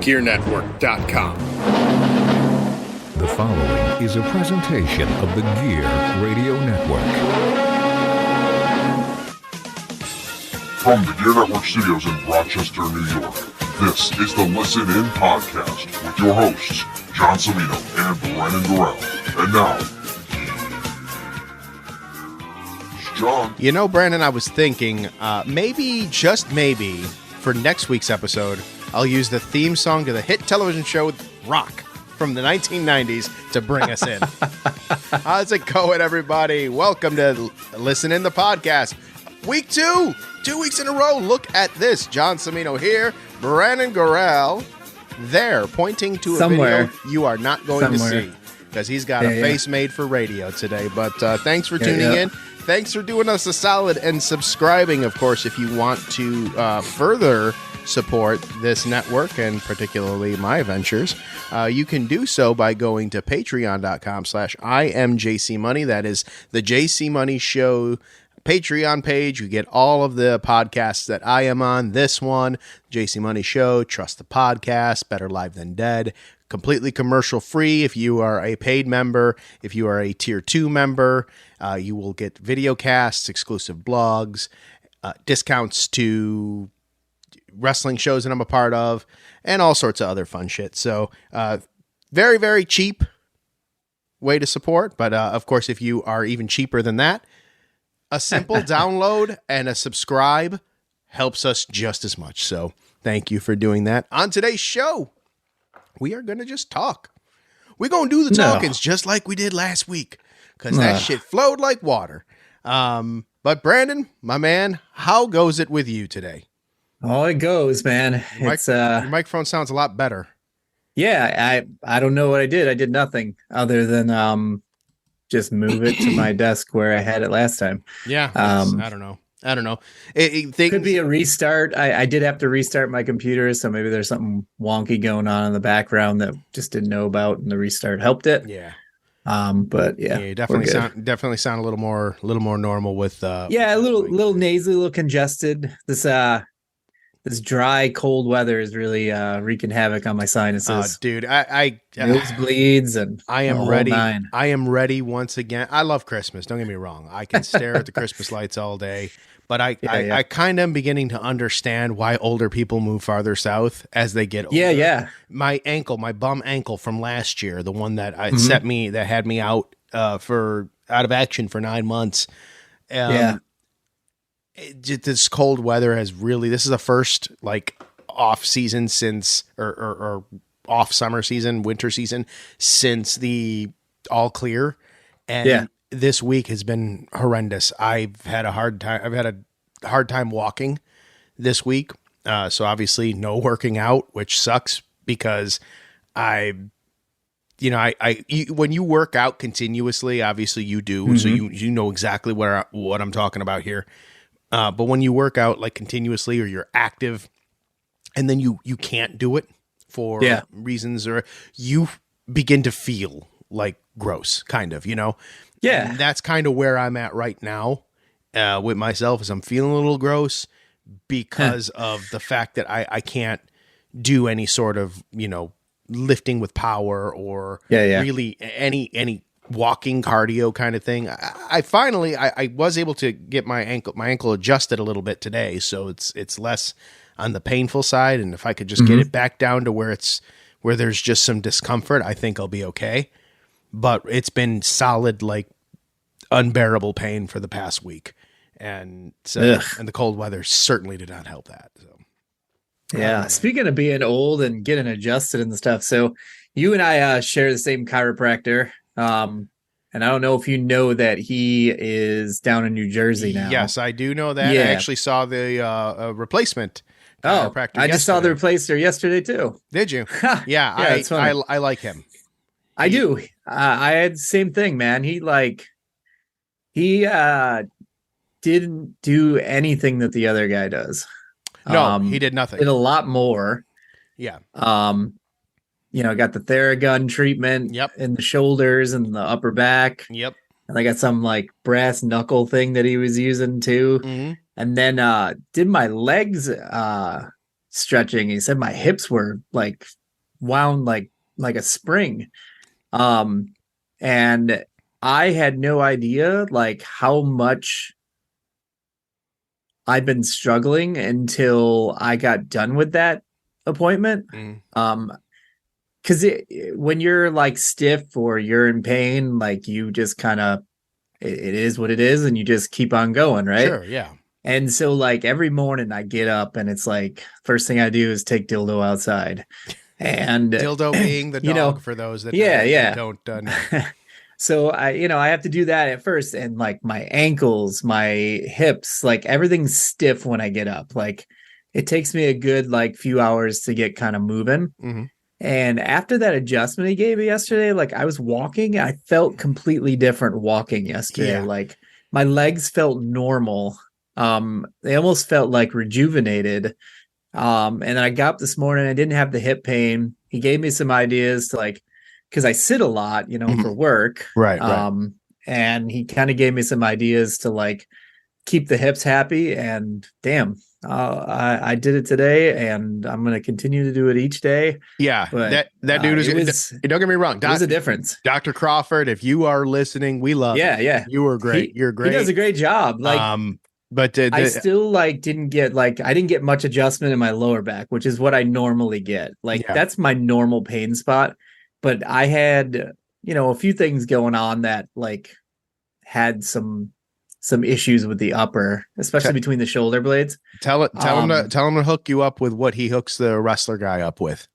thegearnetwork.com. The following is a presentation of the Gear Radio Network. From the Gear Network Studios in Rochester, New York, this is the Listen In Podcast with your hosts, John Cimino and Brennan Gorell. And now, John. You know, Brandon, I was thinking, maybe, just maybe, for next week's episode, I'll use the theme song to the hit television show Rock from the 1990s to bring us in. How's it going, everybody? Welcome to Listen In the Podcast. Week 2, 2 weeks in a row. Look at this. John Cimino here, Brandon Gorell there, pointing to a video you are not going to see because he's got a face made for radio today. But thanks for tuning in. Thanks for doing us a solid and subscribing, of course, if you want to further support this network and particularly my ventures. You can do so by going to patreon.com/IamJCMoney. That is the JC Money Show Patreon page. You get all of the podcasts that I am on. This one, JC Money Show, Trust the Podcast, Better Live Than Dead, completely commercial free. If you are a paid member, if you are a tier 2 member, you will get video casts, exclusive blogs, discounts to wrestling shows that I'm a part of, and all sorts of other fun shit. So very, very cheap way to support. But of course, if you are even cheaper than that, a simple download and a subscribe helps us just as much. So thank you for doing that. On today's show, we are going to just talk. We're going to do the talkings just like we did last week because that shit flowed like water. But Brandon, my man, how goes it with you today? Oh, it goes, man. Your microphone sounds a lot better. Yeah, I don't know what I did. I did nothing other than just move it to my desk where I had it last time. Yeah, I don't know. It could be a restart. I did have to restart my computer, so maybe there's something wonky going on in the background that just didn't know about, and the restart helped it. Yeah. But yeah, you definitely sound a little more normal with a little nasally, a little congested. This dry, cold weather is really wreaking havoc on my sinuses. Dude, I nosebleeds and I am ready. I am ready once again. I love Christmas. Don't get me wrong. I can stare at the Christmas lights all day, but I kind of am beginning to understand why older people move farther south as they get older. Yeah. My bum ankle from last year, the one that had me out out of action for 9 months. This cold weather has really, this is the first like off season since or off summer season, winter season since the all clear. And this week has been horrendous. I've had a hard time walking this week. So obviously no working out, which sucks because when you work out continuously, obviously you do. So you know exactly what I'm talking about here. But when you work out like continuously or you're active and then you can't do it for reasons, or you begin to feel like gross kind of, Yeah. And that's kind of where I'm at right now with myself, is I'm feeling a little gross because of the fact that I can't do any sort of, lifting with power or really any walking cardio kind of thing. I finally was able to get my ankle adjusted a little bit today, so it's less on the painful side, and if I could just get it back down to where there's just some discomfort, I think I'll be okay. But it's been solid, like unbearable pain for the past week, and so and the cold weather certainly did not help that. So speaking of being old and getting adjusted and stuff, so you and I share the same chiropractor. And I don't know if you know that he is down in New Jersey now. Yes, I do know that. I actually saw the replacement chiropractor I just saw the replacer yesterday too. Did you? Yeah, I like him. I do. I had the same thing, man. He didn't do anything that the other guy does. No, he did nothing. Did a lot more. Yeah. Got the Theragun treatment in the shoulders and the upper back. Yep. And I got some like brass knuckle thing that he was using too. And then did my legs stretching. He said my hips were like wound like a spring. And I had no idea like how much I'd been struggling until I got done with that appointment. Because when you're like stiff or you're in pain, like you just kind of it is what it is, and you just keep on going, right? Sure, yeah. And so like every morning I get up and it's like first thing I do is take Dildo outside. And Dildo being the dog for those that don't know. So I have to do that at first, and like my ankles, my hips, like everything's stiff when I get up. Like it takes me a good like few hours to get kind of moving. And after that adjustment he gave me yesterday, like I was walking, I felt completely different walking yesterday. Yeah. Like my legs felt normal. They almost felt like rejuvenated. And then I got up this morning, I didn't have the hip pain. He gave me some ideas to like, because I sit a lot, for work. Right. And he kind of gave me some ideas to like keep the hips happy. And damn, I did it today, and I'm going to continue to do it each day. Yeah, but that dude is. Don't get me wrong. There's a difference. Dr. Crawford, if you are listening, we love you. Yeah. You were great. You're great. He does a great job. Like, but I still like didn't get much adjustment in my lower back, which is what I normally get. Like that's my normal pain spot. But I had, a few things going on that like had some issues with the upper, especially between the shoulder blades. Tell him to hook you up with what he hooks the wrestler guy up with.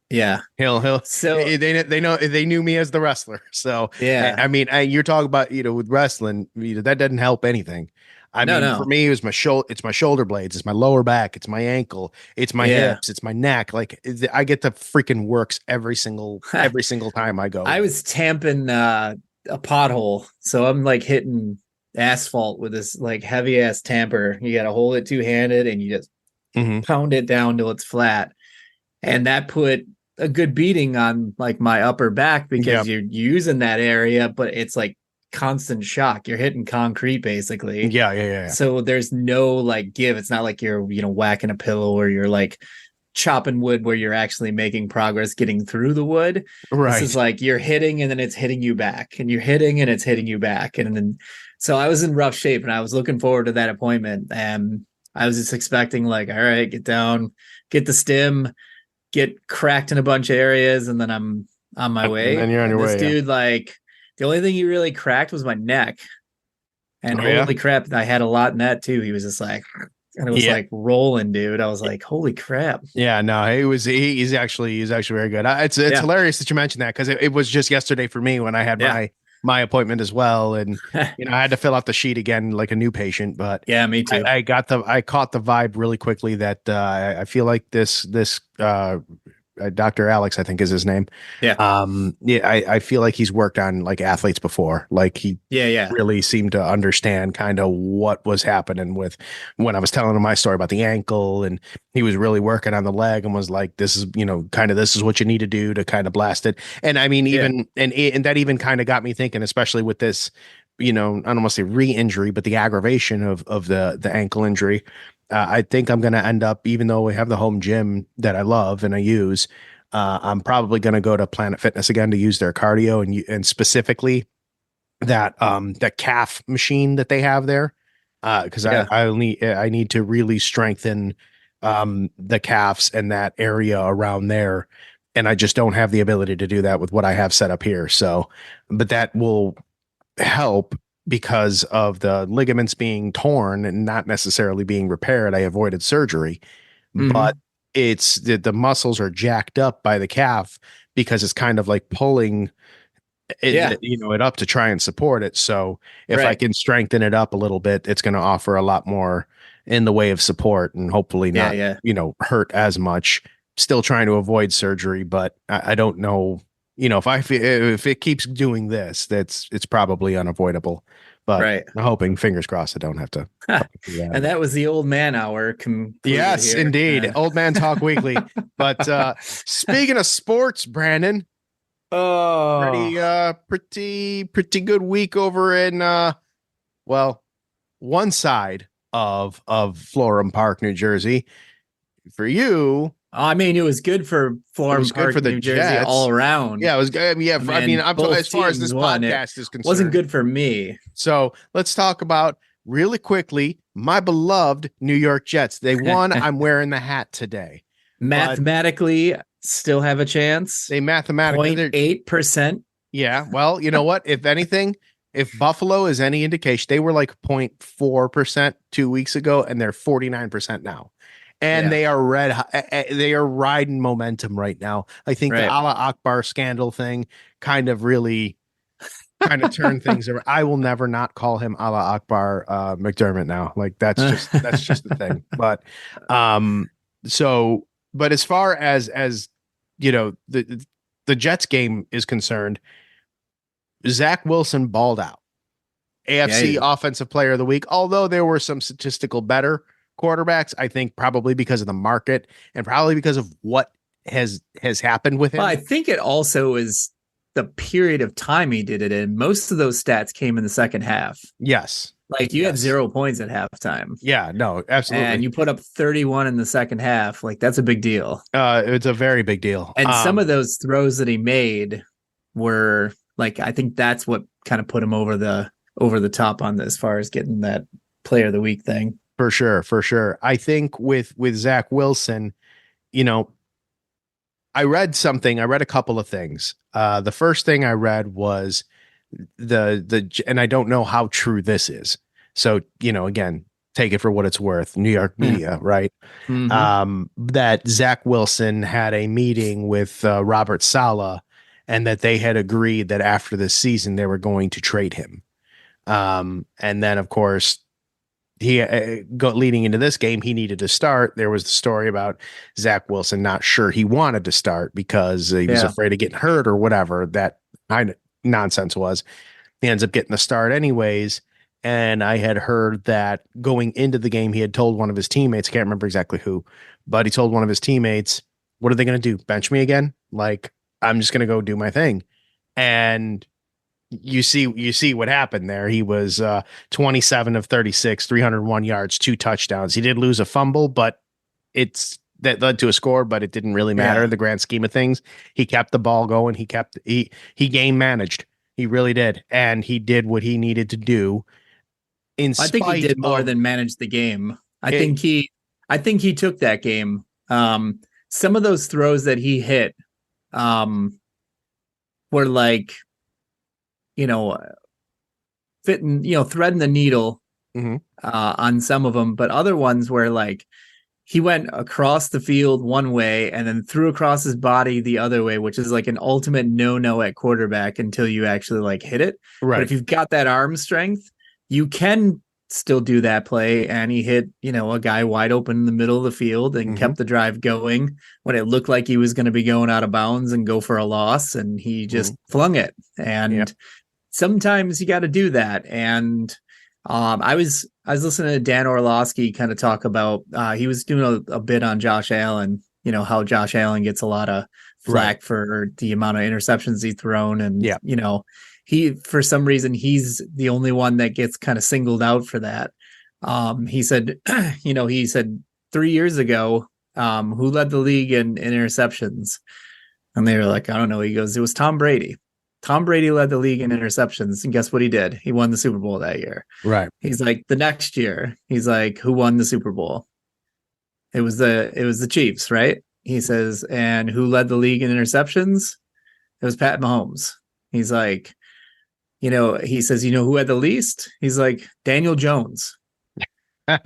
Yeah, he'll. So they knew me as the wrestler. So yeah, I mean, you're talking about with wrestling, that doesn't help anything. I mean, for me, it was it's my shoulder blades, it's my lower back, it's my ankle, it's my hips, it's my neck. Like I get the freaking works every single time I go. I was tamping a pothole, so I'm like hitting asphalt with this like heavy ass tamper. You got to hold it two-handed and you just pound it down till it's flat, and that put a good beating on like my upper back because you're using that area, but it's like constant shock. You're hitting concrete basically. Yeah. So there's no like give. It's not like you're whacking a pillow or you're like chopping wood where you're actually making progress getting through the wood. Right. This is like you're hitting and then it's hitting you back, and you're hitting and it's hitting you back. And then so I was in rough shape, and I was looking forward to that appointment, and I was just expecting like, all right, get down, get the stim, get cracked in a bunch of areas, and then I'm on my way. And then you're on your way. This dude, like the only thing he really cracked was my neck. And holy crap, I had a lot in that too. He was just like, and it was like rolling, dude. I was like, holy crap. Yeah, no, he's actually very good. It's hilarious that you mentioned that, because it was just yesterday for me when I had my appointment as well, and I had to fill out the sheet again like a new patient. But yeah, me too. I caught the vibe really quickly that I feel like this Dr. Alex, I think is his name. Yeah. I feel like he's worked on like athletes before. Like he really seemed to understand kind of what was happening with when I was telling him my story about the ankle, and he was really working on the leg and was like, this is, this is what you need to do to kind of blast it. And I mean, even, and that even kind of got me thinking, especially with this, I don't want to say re-injury, but the aggravation of the ankle injury. I think I'm going to end up, even though we have the home gym that I love and I use, I'm probably going to go to Planet Fitness again to use their cardio and specifically that calf machine that they have there. Because I need to really strengthen the calves and that area around there. And I just don't have the ability to do that with what I have set up here. So, but that will help. Because of the ligaments being torn and not necessarily being repaired, I avoided surgery, but it's the muscles are jacked up by the calf because it's kind of like pulling it up to try and support it. So if I can strengthen it up a little bit, it's going to offer a lot more in the way of support and hopefully not, hurt as much. Still trying to avoid surgery, but I don't know. If it keeps doing this, it's probably unavoidable. But I'm hoping, fingers crossed, I don't have to. And that was the old man hour. Yes, here. Indeed. Old man talk weekly. But speaking of sports, Brandon, pretty good week over in one side of Florham Park, New Jersey. For you, I mean, it was good for it Florham was good Park, for the New Jersey, Jets. all around. Yeah, it was good. I mean, both as far as this teams won. podcast is It concerned, wasn't good for me. So let's talk about really quickly my beloved New York Jets. They won. I'm wearing the hat today. Mathematically, still have a chance. They mathematically 0.8%. Yeah. Well, you know what? If anything, if Buffalo is any indication, they were like 0.4% 2 weeks ago, and they're 49% now. And they are they are riding momentum right now. I think the Allah Akbar scandal thing kind of turned things around. I will never not call him Allah Akbar McDermott now. Like that's just the thing. But but as far as you know, the Jets game is concerned, Zach Wilson balled out. AFC Offensive Player of the Week, although there were some statistical better quarterbacks, I think probably because of the market and probably because of what has happened with him. Well, I think it also is the period of time he did it in. Most of those stats came in the second half. Yes. Like you had 0 points at halftime. Yeah, no, absolutely. And you put up 31 in the second half. Like that's a big deal. It's a very big deal. And some of those throws that he made were like, I think that's what kind of put him over the top on this, as far as getting that Player of the Week thing. For sure. I think with Zach Wilson, you know, I read a couple of things. The first thing I read was and I don't know how true this is. So, you know, again, take it for what it's worth. New York media, right? Mm-hmm. That Zach Wilson had a meeting with Robert Saleh, and that they had agreed that after the season they were going to trade him. And then, of course, he leading into this game, he needed to start. There was the story about Zach Wilson not sure he wanted to start because he was afraid of getting hurt or whatever that kind of nonsense was. He ends up getting the start anyways. And I had heard that going into the game, he had told one of his teammates, I can't remember exactly who, but he told one of his teammates, what are they going to do? Bench me again? Like, I'm just going to go do my thing. And you see what happened there. He was 27 of 36, 301 yards, 2 touchdowns. He did lose a fumble, but that led to a score, but it didn't really matter in the grand scheme of things. He kept the ball going. He game managed. He really did. And he did what he needed to do. I think he did more than manage the game. I think he took that game. Some of those throws that he hit were like, you know, fitting, you know, threading the needle on some of them, but other ones where like he went across the field one way and then threw across his body the other way, which is like an ultimate no at quarterback until you actually like hit it. Right. But if you've got that arm strength, you can still do that play. And he hit, you know, a guy wide open in the middle of the field and kept the drive going when it looked like he was going to be going out of bounds and go for a loss. And he just flung it. And sometimes you got to do that. And I was listening to Dan Orlovsky kind of talk about, he was doing a bit on Josh Allen, you know, how Josh Allen gets a lot of flack for the amount of interceptions he's thrown. And, you know, for some reason, he's the only one that gets kind of singled out for that. He said 3 years ago, who led the league in interceptions? And they were like, I don't know. He goes, it was Tom Brady. Tom Brady led the league in interceptions, and guess what he did? He won the Super Bowl that year. Right. He's like, the next year, he's like, who won the Super Bowl? It was the Chiefs, right? He says, and who led the league in interceptions? It was Pat Mahomes. He's like, you know, he says, you know who had the least? He's like, Daniel Jones.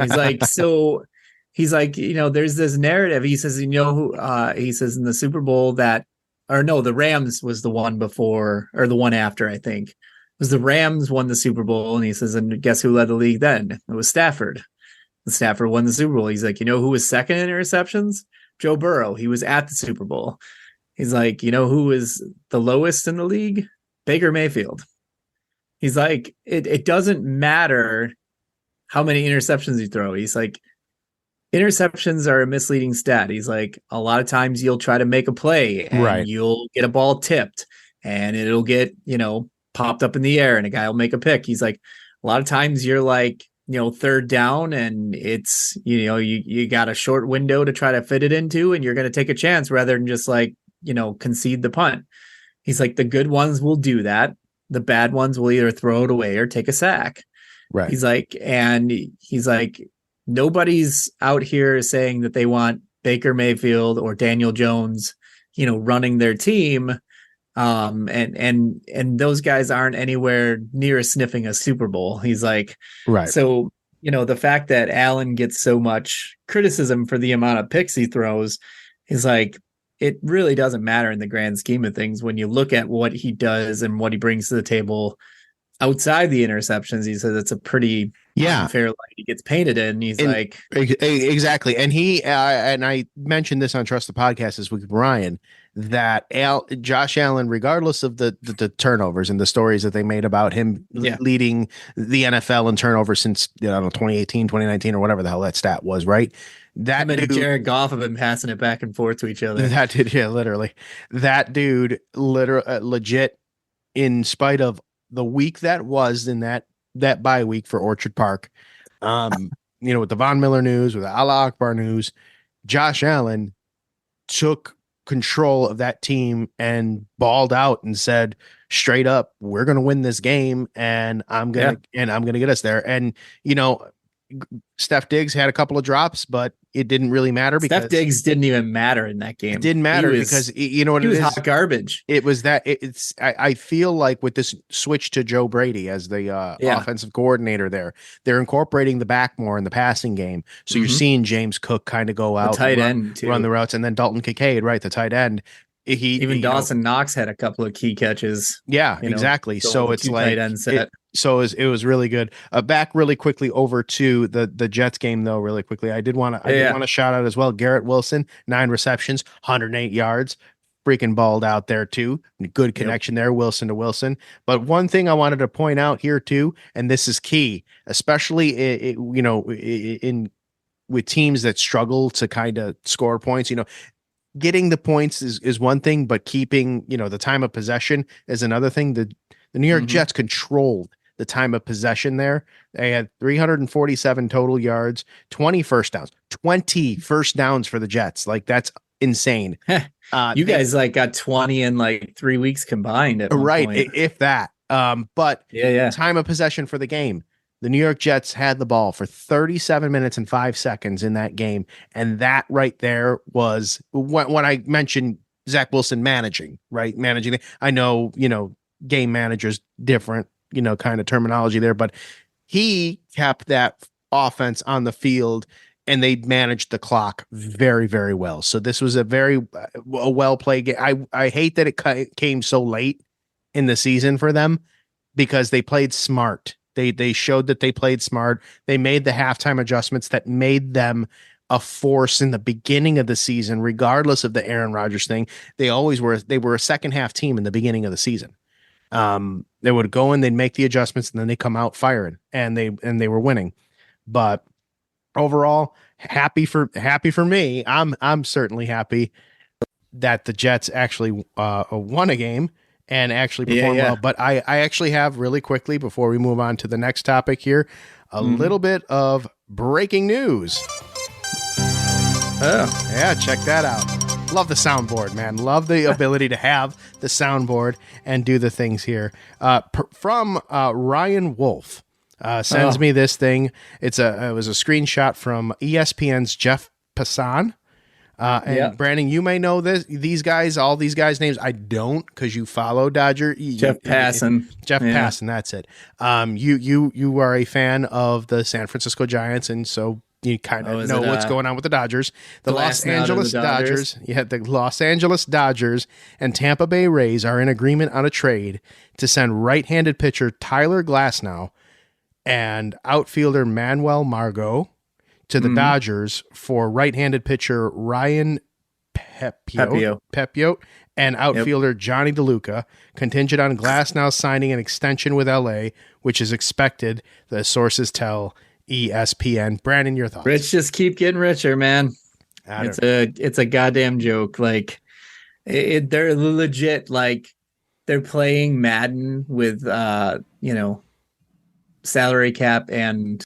He's like, so he's like, you know, there's this narrative. He says, you know who? He says in the Super Bowl that. Or no, the Rams was the one before, or the one after, I think. It was the Rams won the Super Bowl, and he says, and guess who led the league then? It was Stafford. And Stafford won the Super Bowl. He's like, you know who was second in interceptions? Joe Burrow. He was at the Super Bowl. He's like, you know who was the lowest in the league? Baker Mayfield. He's like, it doesn't matter how many interceptions you throw. He's like, interceptions are a misleading stat. He's like, a lot of times you'll try to make a play and you'll get a ball tipped and it'll get, you know, popped up in the air and a guy will make a pick. He's like, a lot of times you're like third down and it's, you got a short window to try to fit it into and you're going to take a chance rather than just like, concede the punt. He's like, the good ones will do that. The bad ones will either throw it away or take a sack. Right. He's like, nobody's out here saying that they want Baker Mayfield or Daniel Jones, running their team. And those guys aren't anywhere near sniffing a Super Bowl. He's like, right. So, the fact that Allen gets so much criticism for the amount of picks he throws is like, it really doesn't matter in the grand scheme of things when you look at what he does and what he brings to the table outside the interceptions. He says it's a pretty unfair light he gets painted in. He's like, exactly. And and I mentioned this on Trust the Podcast this week with Ryan, that Josh Allen, regardless of the turnovers and the stories that they made about him leading the NFL in turnovers since 2018, 2019, or whatever the hell that stat was, right? That dude, Jared Goff have been passing it back and forth to each other. That dude, literally. That dude, legit, in spite of the week that was in that bye week for Orchard Park, with the Von Miller news, with the Allah Akbar news, Josh Allen took control of that team and balled out and said straight up, we're going to win this game and I'm going to get us there. And, Steph Diggs had a couple of drops, but it didn't really matter because Steph Diggs didn't even matter in that game. It didn't matter because you know what he it was is? Hot garbage. It was that I feel like with this switch to Joe Brady as the offensive coordinator there, they're incorporating the back more in the passing game. So you're seeing James Cook kind of go out, the tight end too. Run the routes, and then Dalton Kincaid, right, the tight end. Even Dawson Knox had a couple of key catches. Yeah, exactly. So it's like tight end set. It was really good. Back really quickly over to the Jets game though. Really quickly, I did want to shout out as well. Garrett Wilson, 9 receptions, 108 yards, freaking balled out there too. Good connection there, Wilson to Wilson. But one thing I wanted to point out here too, and this is key, especially with teams that struggle to kind of score points. Getting the points is one thing, but keeping, the time of possession is another thing. The New York Jets controlled the time of possession there. They had 347 total yards, 20 first downs for the Jets. Like, that's insane. You guys got 20 in like 3 weeks combined at one point. If that. But time of possession for the game. The New York Jets had the ball for 37 minutes and 5 seconds in that game. And that right there was when I mentioned Zach Wilson managing. I know, game managers different, kind of terminology there, but he kept that offense on the field and they managed the clock very, very well. So this was a very well played game. I hate that it came so late in the season for them because they played smart. They showed that they played smart. They made the halftime adjustments that made them a force in the beginning of the season, regardless of the Aaron Rodgers thing. They always were. They were a second half team in the beginning of the season. They would go in, they'd make the adjustments, and then they come out firing, and they were winning. But overall, happy for me. I'm certainly happy that the Jets actually won a game and actually perform well. But I actually have really quickly before we move on to the next topic here, a little bit of breaking news. Oh. Yeah, check that out. Love the soundboard, man. Love the ability to have the soundboard and do the things here. From Ryan Wolf sends me this thing. It was a screenshot from ESPN's Jeff Passan. Brandon, you may know these guys, all these guys' names. I don't, because you follow Dodger. Jeff Passan. Jeff Passan, that's it. You are a fan of the San Francisco Giants, and so you kind of know what's going on with the Dodgers. The Los Angeles Dodgers. The Los Angeles Dodgers and Tampa Bay Rays are in agreement on a trade to send right-handed pitcher Tyler Glasnow and outfielder Manuel Margot to the Dodgers for right-handed pitcher Ryan Pepiot and outfielder Johnny DeLuca, contingent on Glasnow signing an extension with LA, which is expected, the sources tell ESPN. Brandon, your thoughts? Rich just keep getting richer, man. It's a goddamn joke. Like they're legit, like they're playing Madden with salary cap and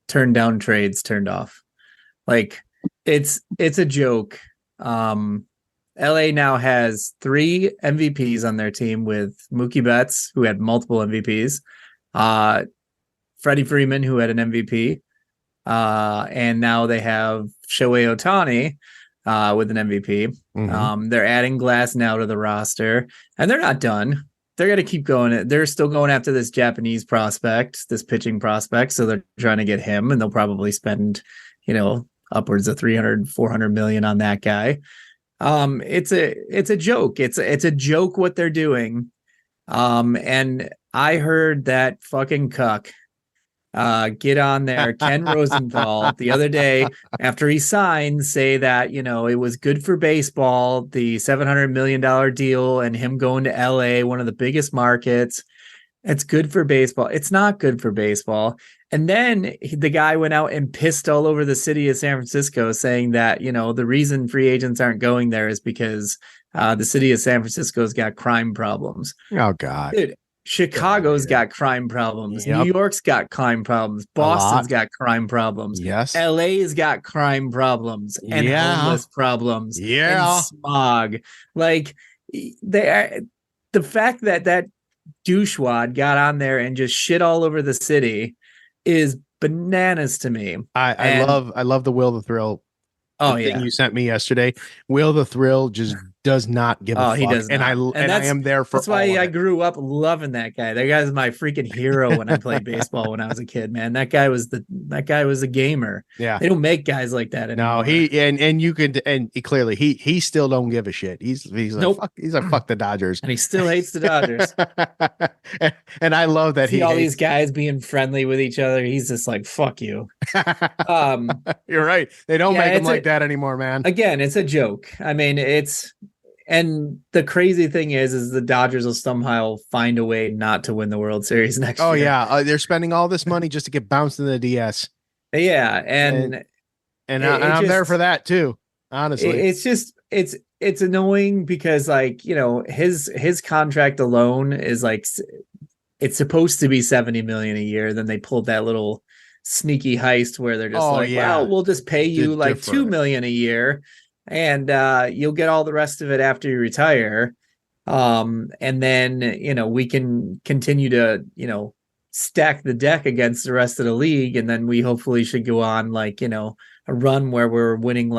turned down trades turned off. Like it's a joke. LA now has 3 MVPs on their team with Mookie Betts, who had multiple MVPs, Freddie Freeman, who had an MVP, and now they have Shohei Ohtani with an MVP. Mhm. They're adding Glass now to the roster, and they're not done. They're going to keep going. They're still going after this Japanese prospect, this pitching prospect. So they're trying to get him, and they'll probably spend, upwards of 300-400 million on that guy. It's a joke. It's a joke what they're doing. And I heard that fucking cuck get on there, Ken Rosenthal, the other day after he signed, say that, it was good for baseball, the $700 million deal and him going to LA, one of the biggest markets. It's good for baseball. It's not good for baseball. And then the guy went out and pissed all over the city of San Francisco, saying that, the reason free agents aren't going there is because the city of San Francisco's got crime problems. Oh, God. Dude, Chicago's got crime problems. Yep. New York's got crime problems. Boston's got crime problems. Yes. LA's got crime problems and homeless problems. And smog. Like the fact that douchewad got on there and just shit all over the city is bananas to me. I love the Will the Thrill. Thing you sent me yesterday. Will the Thrill just does not give a fuck. He does not. And I am there for that's why I grew up loving that guy. That guy's my freaking hero when I played baseball when I was a kid, man. That guy was a gamer. Yeah. They don't make guys like that anymore. No, he clearly he still don't give a shit. He's like fuck the Dodgers. And he still hates the Dodgers. and I love that See all these guys being friendly with each other. He's just like, fuck you. You're right. They don't make him like that anymore, man. Again, it's a joke. I mean, and the crazy thing is the Dodgers will somehow find a way not to win the World Series next year. Oh yeah, they're spending all this money just to get bounced in the DS. Yeah, and I'm there for that too. Honestly, it's annoying because his contract alone is it's supposed to be 70 million a year. Then they pulled that little sneaky heist where they're just well, we'll just pay you $2 million a year. And you'll get all the rest of it after you retire. And then, we can continue to, stack the deck against the rest of the league. And then we hopefully should go on a run where we're winning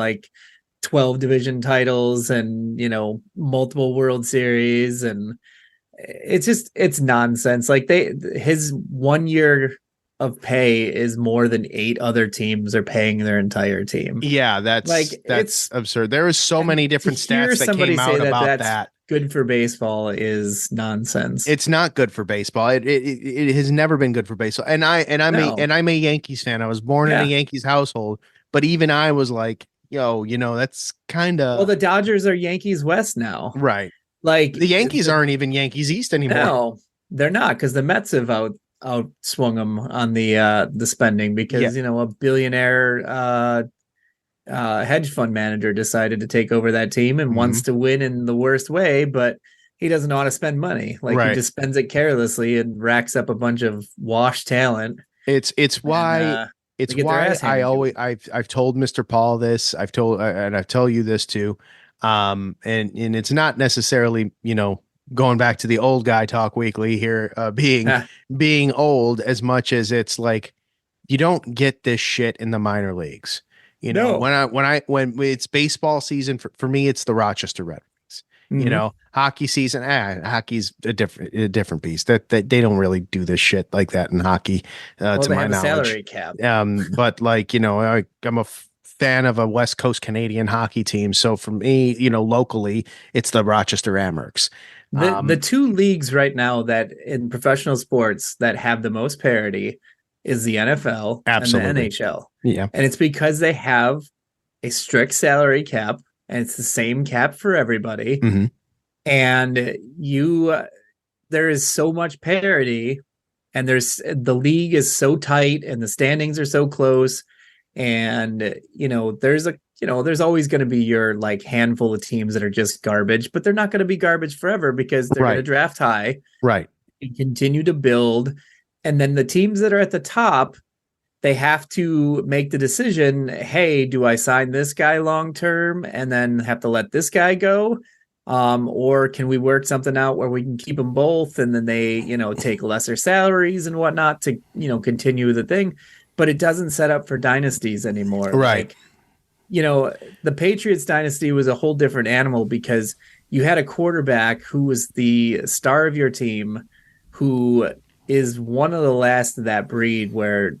12 division titles and, multiple World Series. And it's nonsense. His 1 year of pay is more than 8 other teams are paying their entire team. Yeah, that's absurd. There is so many different stats that came out about that. Good for baseball is nonsense. It's not good for baseball. It has never been good for baseball. And I'm a Yankees fan. I was born in a Yankees household, but even I was like, that's kind of. Well, the Dodgers are Yankees West now, right? The Yankees aren't even Yankees East anymore. No, they're not, because the Mets have outswung them on the spending because a billionaire hedge fund manager decided to take over that team and wants to win in the worst way, but he doesn't know how to spend money. He just spends it carelessly and racks up a bunch of washed talent. It's why I've told Mr. Paul this. I've told you this too. And it's not necessarily, going back to the old guy talk weekly here, being old as much as it's you don't get this shit in the minor leagues. When it's baseball season for me, it's the Rochester Red Wings. Hockey season, hockey's a different beast. That they don't really do this shit like that in hockey, to my knowledge. Salary cap. But I'm a fan of a West Coast Canadian hockey team, so for me, locally, it's the Rochester Amherst. The 2 leagues right now that in professional sports that have the most parity is the NFL and the NHL. Yeah. And it's because they have a strict salary cap and it's the same cap for everybody. Mm-hmm. And there is so much parity and the league is so tight and the standings are so close. And, there's always going to be your handful of teams that are just garbage, but they're not going to be garbage forever because they're going to draft high. Right. And continue to build. And then the teams that are at the top, they have to make the decision, hey, do I sign this guy long term and then have to let this guy go? Or can we work something out where we can keep them both and then they, take lesser salaries and whatnot to, continue the thing? But it doesn't set up for dynasties anymore. Right. The Patriots dynasty was a whole different animal because you had a quarterback who was the star of your team, who is one of the last of that breed where,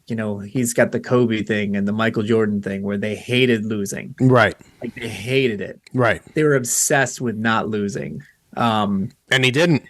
he's got the Kobe thing and the Michael Jordan thing where they hated losing. Right. Like they hated it. Right. They were obsessed with not losing. And he didn't.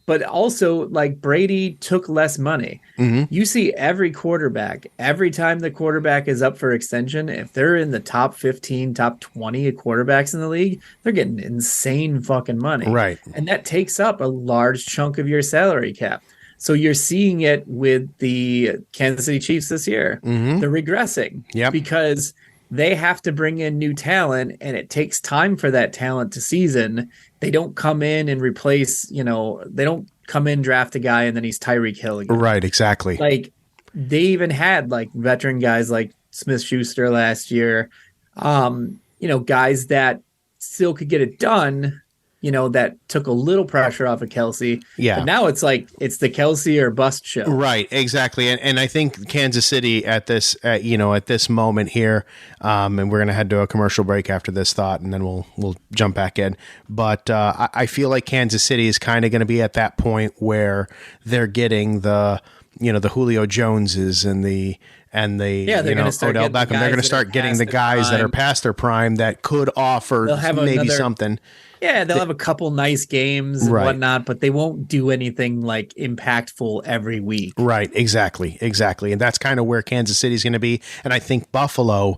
But also, like, Brady took less money. Mm-hmm. You see every quarterback, every time the quarterback is up for extension, if they're in the top 15, top 20 quarterbacks in the league, they're getting insane fucking money. Right. And that takes up a large chunk of your salary cap. So you're seeing it with the Kansas City Chiefs this year. Mm-hmm. They're regressing. Yep. Because they have to bring in new talent, and it takes time for that talent to season. They don't come in and replace, they don't come in, draft a guy, and then he's Tyreek Hill again. Right, exactly. Like, they even had, like, veteran guys like Smith-Schuster last year, guys that still could get it done, that took a little pressure off of Kelsey. Yeah. But now it's like, it's the Kelsey or bust show. Right, exactly. And I think Kansas City at this, at this moment here, and we're going to head to a commercial break after this thought, and then we'll jump back in. But I feel like Kansas City is kind of going to be at that point where they're getting the Julio Joneses and the Odell Beckham. They're going to start getting the guys that are past their prime that could offer maybe something. Yeah, they'll have a couple nice games and whatnot, but they won't do anything like impactful every week. Right, exactly. And that's kind of where Kansas City is going to be. And I think Buffalo,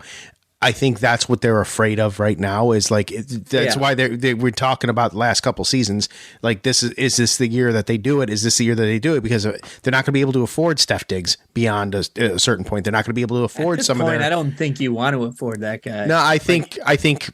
I think that's what they're afraid of right now is like, that's why we're talking about the last couple seasons. Like, is this the year that they do it? Is this the year that they do it? Because they're not going to be able to afford Steph Diggs beyond a certain point. They're not going to be able to afford some of their. I don't think you want to afford that guy. No, I think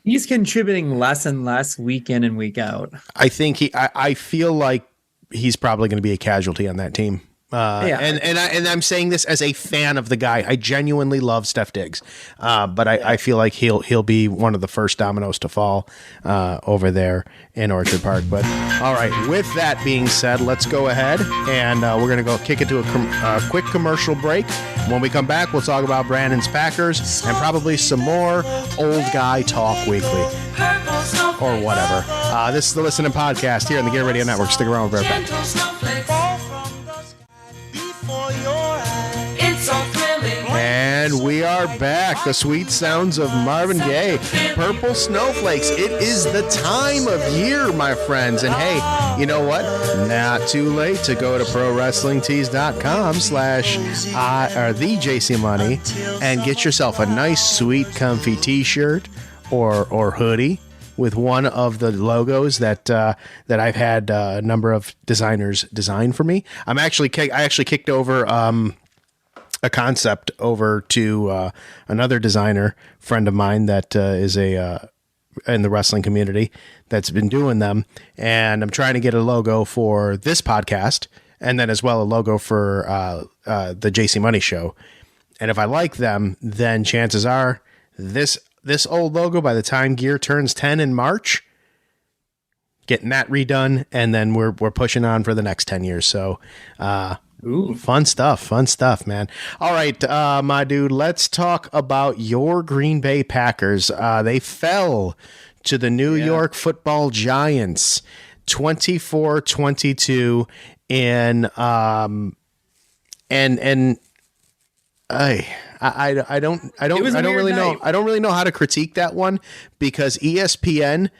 he's contributing less and less week in and week out. I think I feel like he's probably going to be a casualty on that team. And I'm saying this as a fan of the guy. I genuinely love Steph Diggs, but I feel like he'll be one of the first dominoes to fall over there in Orchard Park. But all right, with that being said, let's go ahead and we're gonna go kick it to a quick commercial break. When we come back, we'll talk about Brandon's Packers and probably some more old guy talk weekly or whatever. This is the Listening Podcast here on the Gear Radio Network. Stick around, we'll be right back. And we are back. The sweet sounds of Marvin Gaye. Purple snowflakes. It is the time of year, my friends. And hey, you know what? Not too late to go to prowrestlingtees.com/the and get yourself a nice, sweet, comfy t-shirt or hoodie with one of the logos that I've had a number of designers design for me. I actually kicked over a concept over to another designer friend of mine that is in the wrestling community that's been doing them, and I'm trying to get a logo for this podcast and then as well a logo for the JC Money Show. And if I like them, then chances are this old logo, by the time Gear turns 10 in March, getting that redone, and then we're pushing on for the next 10 years. So ooh, fun stuff, man. All right, my dude, let's talk about your Green Bay Packers. They fell to the New York Football Giants 24-22 in I don't really know how to critique that one, because ESPN,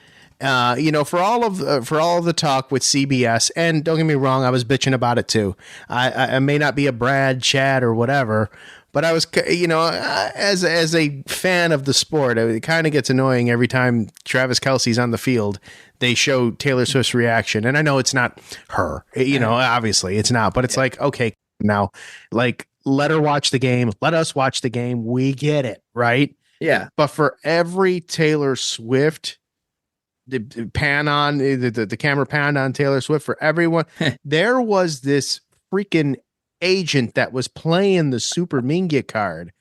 for all of the talk with CBS, and don't get me wrong, I was bitching about it too. I may not be a Brad, Chad, or whatever, but I was, as a fan of the sport, it kind of gets annoying every time Travis Kelce's on the field. They show Taylor Swift's reaction, and I know it's not her, obviously it's not, but it's like, okay, now, like, let her watch the game. Let us watch the game. We get it, right? Yeah. But for every Taylor Swift the pan on the camera panned on Taylor Swift for everyone. There was this freaking agent that was playing the Super Mingia card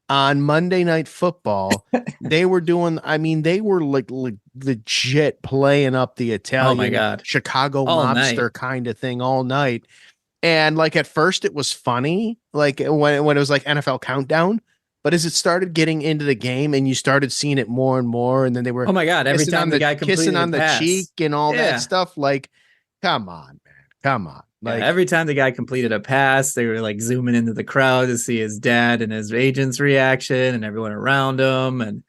on Monday Night Football. They were doing, I mean, they were like legit playing up the Oh my Italian God. Chicago All mobster night. kind of thing all night. And like at first it was funny, like when it was like NFL Countdown. But as it started getting into the game and you started seeing it more and more, and then they were Oh my God. Every kissing time on the the guy kissing completed a on the cheek pass. and all that Yeah. stuff, like, come on, man. Come on. Yeah, Like every time the guy completed a pass, they were like zooming into the crowd to see his dad and his agent's reaction and everyone around him and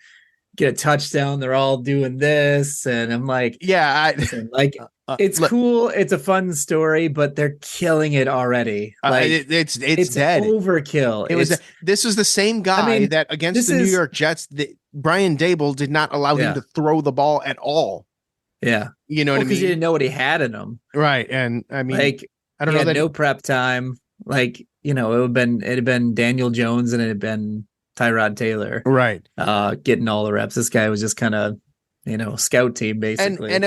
get a touchdown. They're all doing this. And I'm like, yeah, listen, like it's look, cool. It's a fun story, but they're killing it already. Like it's it's dead. overkill. This was the same guy that against the New York Jets, Brian Dable did not allow him to throw the ball at all. Yeah. You know what I mean? Because he didn't know what he had in him. Right. And I mean, like I don't know that no prep time. Like, it had been Daniel Jones and it had been Tyrod Taylor. Right. Getting all the reps. This guy was just kind of, scout team basically. And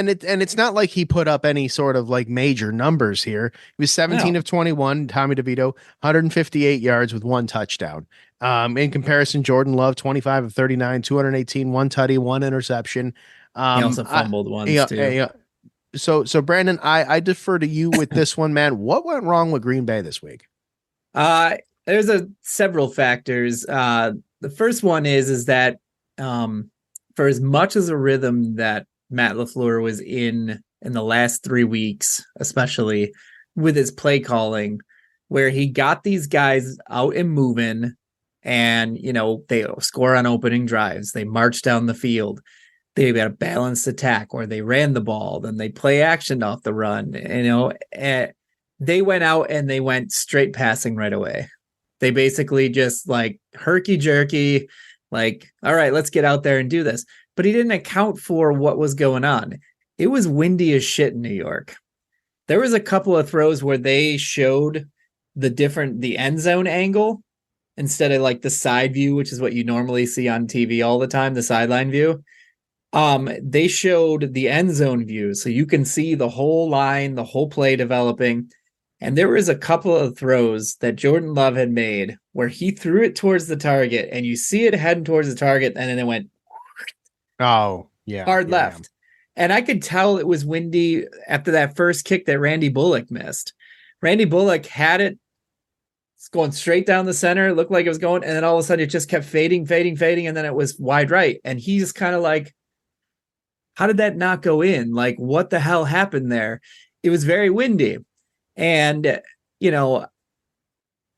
it's not like he put up any sort of like major numbers here. He was 17 of 21, Tommy DeVito, 158 yards with 1 touchdown. In comparison, Jordan Love, 25 of 39, 218, 1 tutty, 1 interception. He also fumbled once too. So Brandon, I defer to you with this one, man. What went wrong with Green Bay this week? There's several factors. The first one is that for as much as a rhythm that Matt LaFleur was in the last 3 weeks, especially with his play calling, where he got these guys out and moving, and they score on opening drives, they march down the field. They got a balanced attack, or they ran the ball, then they play action off the run. They went out and they went straight passing right away. They basically just like herky jerky, like, all right, let's get out there and do this. But he didn't account for what was going on. It was windy as shit in New York. There was a couple of throws where they showed the end zone angle instead of like the side view, which is what you normally see on TV all the time, the sideline view. They showed the end zone view, so you can see the whole line, the whole play developing. And there was a couple of throws that Jordan Love had made where he threw it towards the target, and you see it heading towards the target, and then it went hard left. And I could tell it was windy after that first kick that Randy Bullock missed. Randy Bullock had it. It's going straight down the center. It looked like it was going, and then all of a sudden it just kept fading, and then it was wide right. And he's kind of like, how did that not go in? Like, what the hell happened there? It was very windy. And,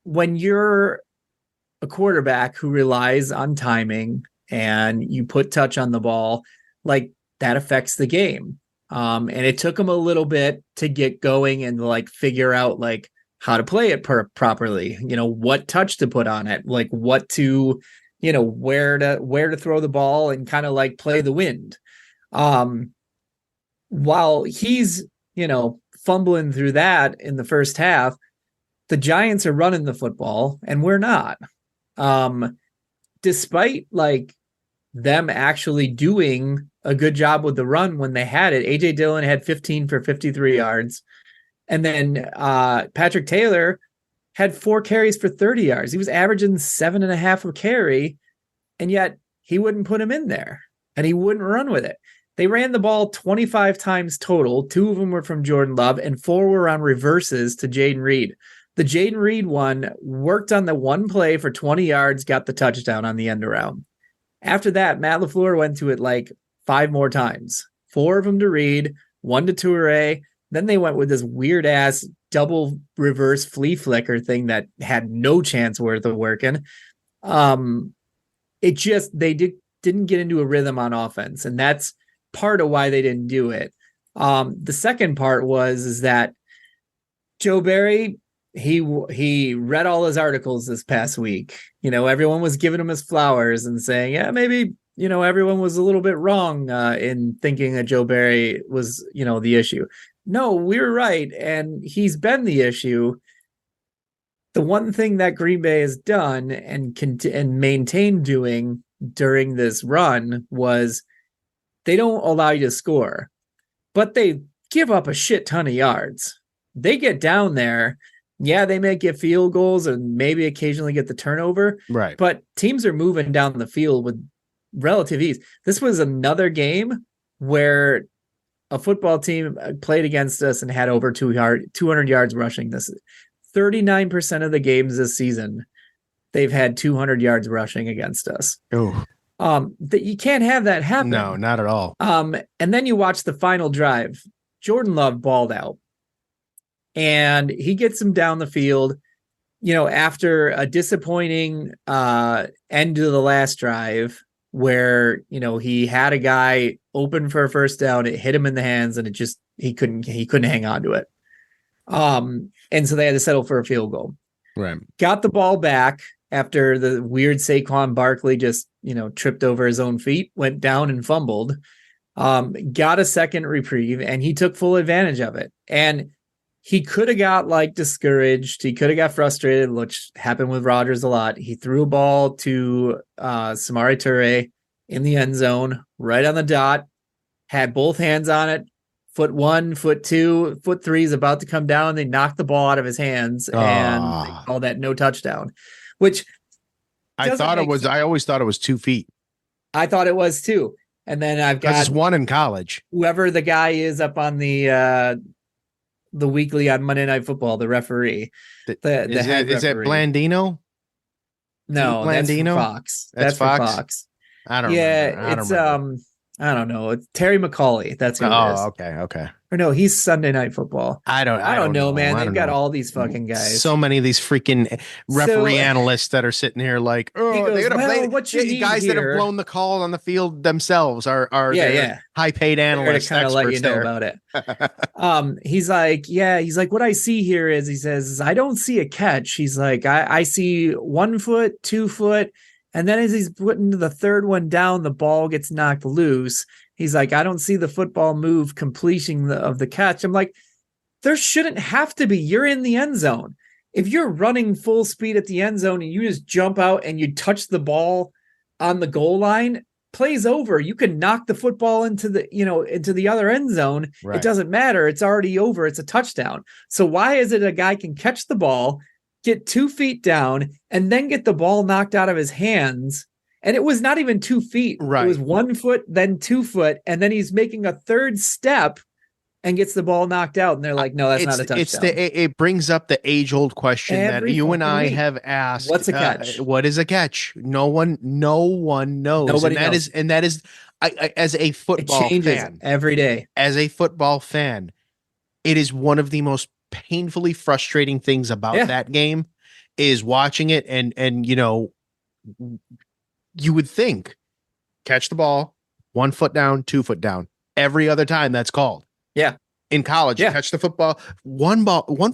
when you're a quarterback who relies on timing and you put touch on the ball, like that affects the game. And it took him a little bit to get going and like figure out like how to play it properly, what touch to put on it, like what to, where to throw the ball and kind of like play the wind. While he's, fumbling through that in the first half, the Giants are running the football and we're not. Despite like them actually doing a good job with the run when they had it, AJ Dillon had 15 for 53 yards. And then Patrick Taylor had 4 carries for 30 yards. He was averaging 7.5 a carry, and yet he wouldn't put him in there and he wouldn't run with it. They ran the ball 25 times total. 2 of them were from Jordan Love and 4 were on reverses to Jaden Reed. The Jaden Reed one worked on the one play for 20 yards, got the touchdown on the end around. After that, Matt LaFleur went to it like 5 more times. 4 of them to Reed, 1 to Toure. Then they went with this weird ass double reverse flea flicker thing that had no chance worth of working. It just, didn't get into a rhythm on offense. And that's part of why they didn't do it. The second part is that Joe Barry, he read all his articles this past week. Everyone was giving him his flowers and saying, yeah, maybe, everyone was a little bit wrong in thinking that Joe Barry was, the issue. No, we were right. And he's been the issue. The one thing that Green Bay has done and maintained doing during this run was they don't allow you to score, but they give up a shit ton of yards. They get down there. Yeah, they may get field goals and maybe occasionally get the turnover. Right. But teams are moving down the field with relative ease. This was another game where a football team played against us and had over 200 yards rushing. This 39% of the games this season, they've had 200 yards rushing against us. Oh, that you can't have that happen. no, not at all. And then you watch the final drive. Jordan Love balled out, and he gets him down the field. After a disappointing end to the last drive, where he had a guy open for a first down, it hit him in the hands, and he couldn't hang on to it. And so they had to settle for a field goal. Right. Got the ball back after the weird Saquon Barkley just tripped over his own feet, went down and fumbled. Got a second reprieve, and he took full advantage of it. And he could have got discouraged. He could have got frustrated, which happened with Rodgers a lot. He threw a ball to Samori Toure in the end zone, right on the dot, had both hands on it. Foot 1, foot 2, foot 3 is about to come down. They knocked the ball out of his hands and they called that no touchdown, which I always thought it was 2 feet. I thought it was too. And then I've got it's one in college. Whoever the guy is up on the weekly on Monday Night Football, the referee. Is it Blandino? No, Blandino? that's for Fox. That's for Fox? Fox. I don't remember. It's I don't know. It's Terry McCauley. That's who it is. Okay. Or no, he's Sunday Night Football. I don't know, man. They've got all these fucking guys. So many of these freaking referee analysts that are sitting here like, they gotta play. What you need guys here, that have blown the call on the field themselves are high paid analysts. Kind of let you know about it. He's like, what I see here is, he says, I don't see a catch. He's like, I see 1 foot, 2 foot. And then as he's putting the third one down, the ball gets knocked loose. He's like, I don't see the football move completing of the catch. I'm like, there shouldn't have to be. You're in the end zone. If you're running full speed at the end zone and you just jump out and you touch the ball on the goal line, play's over. You can knock the football into the other end zone. Right. It doesn't matter. It's already over. It's a touchdown. So why is it a guy can catch the ball, get 2 feet down, and then get the ball knocked out of his hands? And it was not even 2 feet. Right. It was 1 foot, then 2 foot. And then he's making a third step and gets the ball knocked out. And they're like, no, that's not a touchdown. It brings up the age old question that you and I have asked. What's a catch? What is a catch? No one knows. Nobody knows. And that is as a football fan every day. As a football fan, it is one of the most painfully frustrating things about that game is watching it. And you would think catch the ball 1 foot down, 2 foot down. Every other time that's called. Yeah. In college, you catch the football 1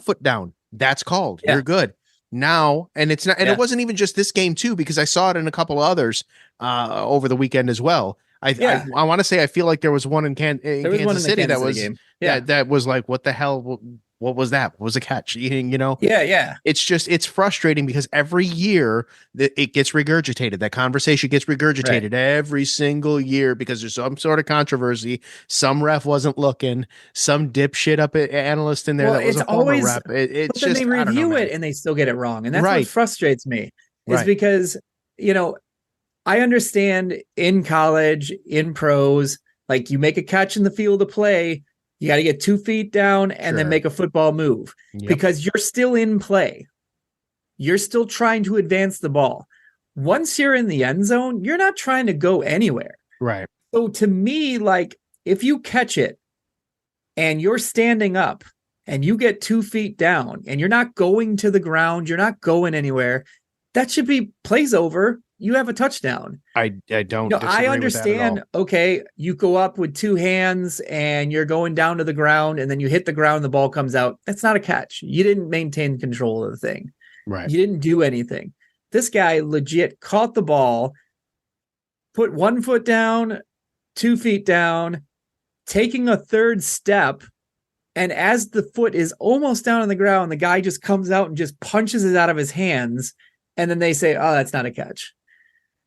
foot down. That's called. You're good. Now, and it's not, and it wasn't even just this game too, because I saw it in a couple of others over the weekend as well. I want to say I feel like there was one in Kansas City that was that was like, what the hell? What was that? What was a catch? Yeah. It's frustrating because every year it gets regurgitated. That conversation gets regurgitated every single year because there's some sort of controversy. Some ref wasn't looking. Some dipshit up analyst in there that was a former rep. It's just they review it and they still get it wrong, and that's what frustrates me. Is because I understand in college, in pros, like you make a catch in the field of play. You got to get 2 feet down and then make a football move because you're still in play. You're still trying to advance the ball. Once you're in the end zone, you're not trying to go anywhere. Right. So to me, like if you catch it and you're standing up and you get 2 feet down and you're not going to the ground, you're not going anywhere, that should be plays over. You have a touchdown. I don't. I understand. Okay, you go up with 2 hands and you're going down to the ground, and then you hit the ground. The ball comes out. That's not a catch. You didn't maintain control of the thing. Right. You didn't do anything. This guy legit caught the ball, put 1 foot down, 2 feet down, taking a third step, and as the foot is almost down on the ground, the guy just comes out and just punches it out of his hands, and then they say, "Oh, that's not a catch."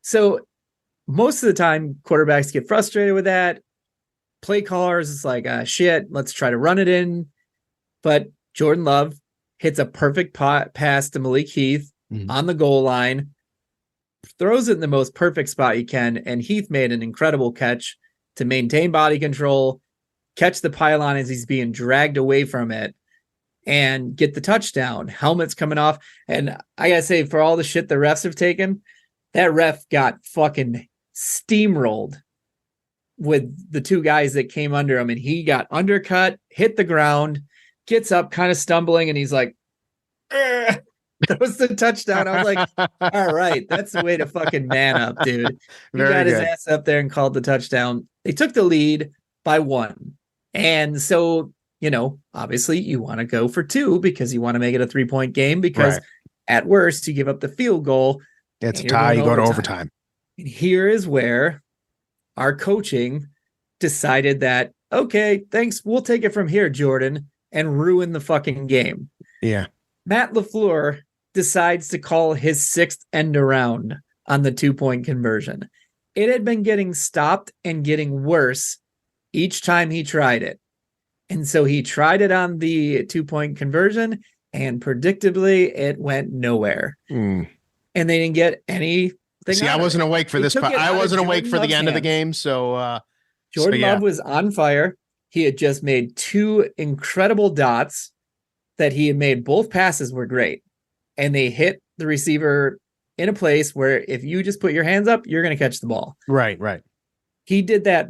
So most of the time, quarterbacks get frustrated with that. play callers is like, shit, let's try to run it in. But Jordan Love hits a perfect pass to Malik Heath on the goal line, throws it in the most perfect spot you can, and Heath made an incredible catch to maintain body control, catch the pylon as he's being dragged away from it, and get the touchdown. Helmet's coming off. And I gotta say, for all the shit the refs have taken, that ref got fucking steamrolled with the two guys that came under him, and he got undercut, hit the ground, gets up kind of stumbling, and he's like, that was the touchdown. I was like, all right, that's the way to fucking man up, dude. He got his ass up there and called the touchdown. They took the lead by 1. And so, obviously you want to go for 2 because you want to make it a 3-point game, because at worst you give up the field goal. It's a tie, you go to overtime. And here is where our coaching decided that, okay, thanks, we'll take it from here, Jordan, and ruin the fucking game. Yeah. Matt LaFleur decides to call his 6th end around on the 2-point conversion. It had been getting stopped and getting worse each time he tried it. And so he tried it on the 2-point conversion, and predictably it went nowhere. And they didn't get anything. See, I wasn't awake for this part. I wasn't awake for the end of the game. So Jordan Love was on fire. He had just made 2 incredible dots that he had made. Both passes were great. And they hit the receiver in a place where if you just put your hands up, you're going to catch the ball. Right. He did that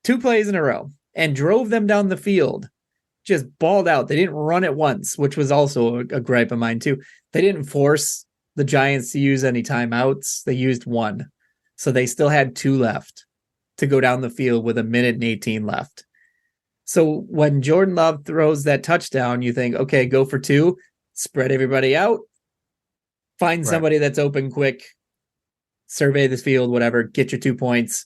2 plays in a row and drove them down the field, just balled out. They didn't run it once, which was also a gripe of mine too. They didn't force the Giants to use any timeouts. They used 1. So they still had 2 left to go down the field with 1:18 left. So when Jordan Love throws that touchdown, you think, okay, go for 2, spread everybody out, find somebody that's open quick, survey this field, whatever, get your 2 points.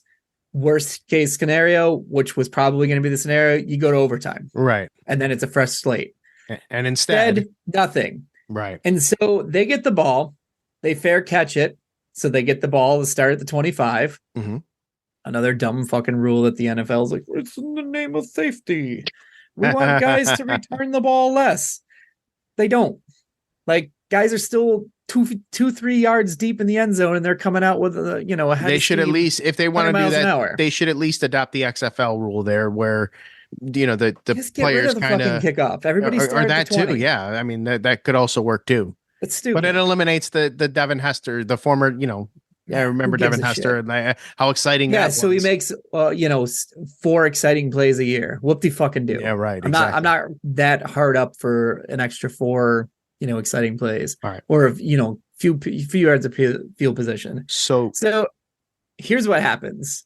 Worst case scenario, which was probably going to be the scenario, you go to overtime. Right. And then it's a fresh slate. And instead, nothing. Right. And so they get the ball, they fair catch it. So they get the ball to start at the 25. Another dumb fucking rule that the NFL is like, it's in the name of safety. We want guys to return the ball less. They don't. Like, guys are still 2-3 yards deep in the end zone, and they're coming out with a head. They should at least, if they want to do that, they should at least adopt the XFL rule there, where the players kind of kick off. Everybody or that too. Yeah, I mean that could also work too. It's stupid, but it eliminates the Devin Hester, the former. I remember Devin Hester and how exciting that was. So he makes 4 exciting plays a year. Whoop de fucking do. Yeah, right. I'm not that hard up for an extra 4 exciting plays. All right. Or few yards of field position. So here's what happens.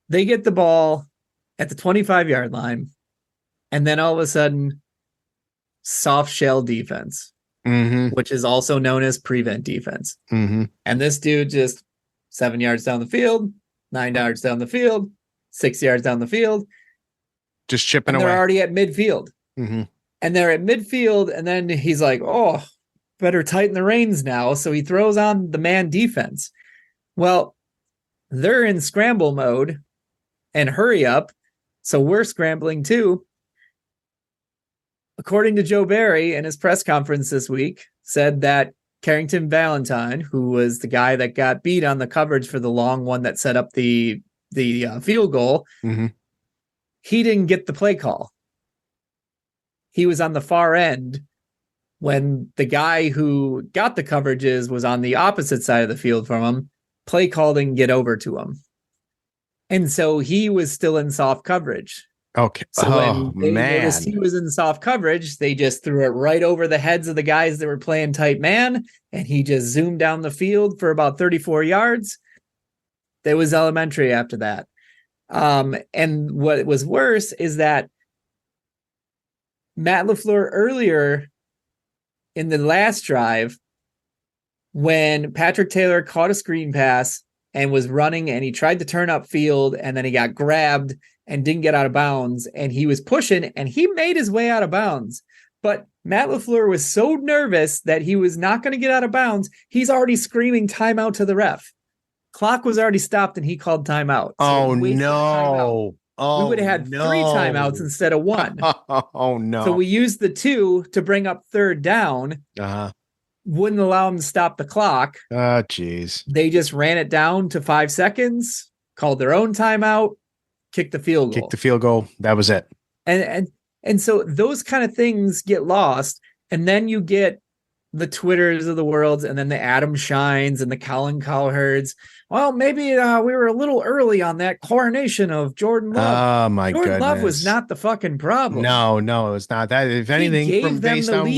They get the ball at the 25-yard line, and then all of a sudden, soft shell defense, which is also known as prevent defense. And this dude just 7 yards down the field, 9 yards down the field, 6 yards down the field, just chipping away. They're already at midfield. And they're at midfield, and then he's like, oh, better tighten the reins now. So he throws on the man defense. Well, they're in scramble mode and hurry up. So we're scrambling too. According to Joe Barry in his press conference this week, said that Carrington Valentine, who was the guy that got beat on the coverage for the long one that set up the field goal, he didn't get the play call. He was on the far end when the guy who got the coverages was on the opposite side of the field from him. Play call didn't get over to him. And so he was still in soft coverage. Okay. So when they noticed he was in soft coverage, they just threw it right over the heads of the guys that were playing tight man, and he just zoomed down the field for about 34 yards. That was elementary after that. And what was worse is that Matt LaFleur earlier in the last drive, when Patrick Taylor caught a screen pass and was running, and he tried to turn up field, and then he got grabbed and didn't get out of bounds, and he was pushing, and he made his way out of bounds. But Matt LaFleur was so nervous that he was not going to get out of bounds. He's already screaming timeout to the ref. Clock was already stopped, and he called timeout. So no. Oh, we would have had 3 timeouts instead of 1. Oh no. So we used the 2 to bring up 3rd down. Wouldn't allow them to stop the clock. Oh, jeez. They just ran it down to 5 seconds, called their own timeout, kicked the field goal. That was it. And so those kind of things get lost. And then you get the Twitters of the world, and then the Adam Shines and the Colin Cowherds. Well, maybe we were a little early on that coronation of Jordan Love. Oh my goodness. Jordan Love was not the fucking problem. No, it was not that. If anything, from based on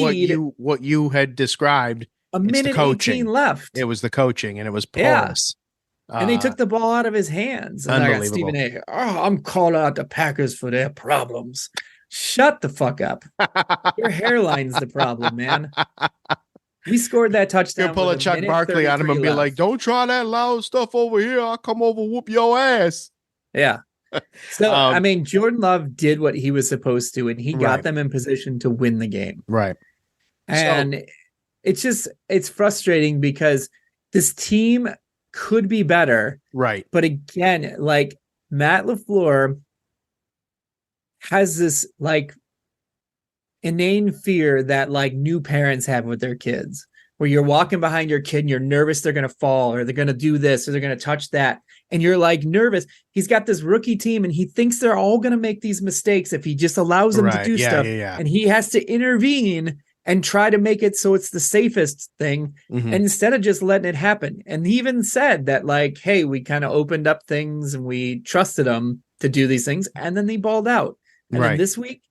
what you had described, a minute 18 left. It was the coaching, and it was porous. Yeah. And they took the ball out of his hands. And I got Stephen A. Oh, I'm calling out the Packers for their problems. Shut the fuck up. Your hairline's the problem, man. We scored that touchdown. You'll pull a Chuck Barkley on him and be like, don't try that loud stuff over here. I'll come over and whoop your ass. Yeah. So, I mean, Jordan Love did what he was supposed to, and he got them in position to win the game. Right. And it's frustrating because this team could be better. Right. But again, like Matt LaFleur has this like inane fear that like new parents have with their kids, where you're walking behind your kid and you're nervous they're going to fall or they're going to do this or they're going to touch that. And you're like nervous. He's got this rookie team and he thinks they're all going to make these mistakes if he just allows them to do stuff. And he has to intervene and try to make it so it's the safest thing. And instead of just letting it happen. And he even said that like, hey, we kind of opened up things and we trusted them to do these things. And then they balled out. And then this week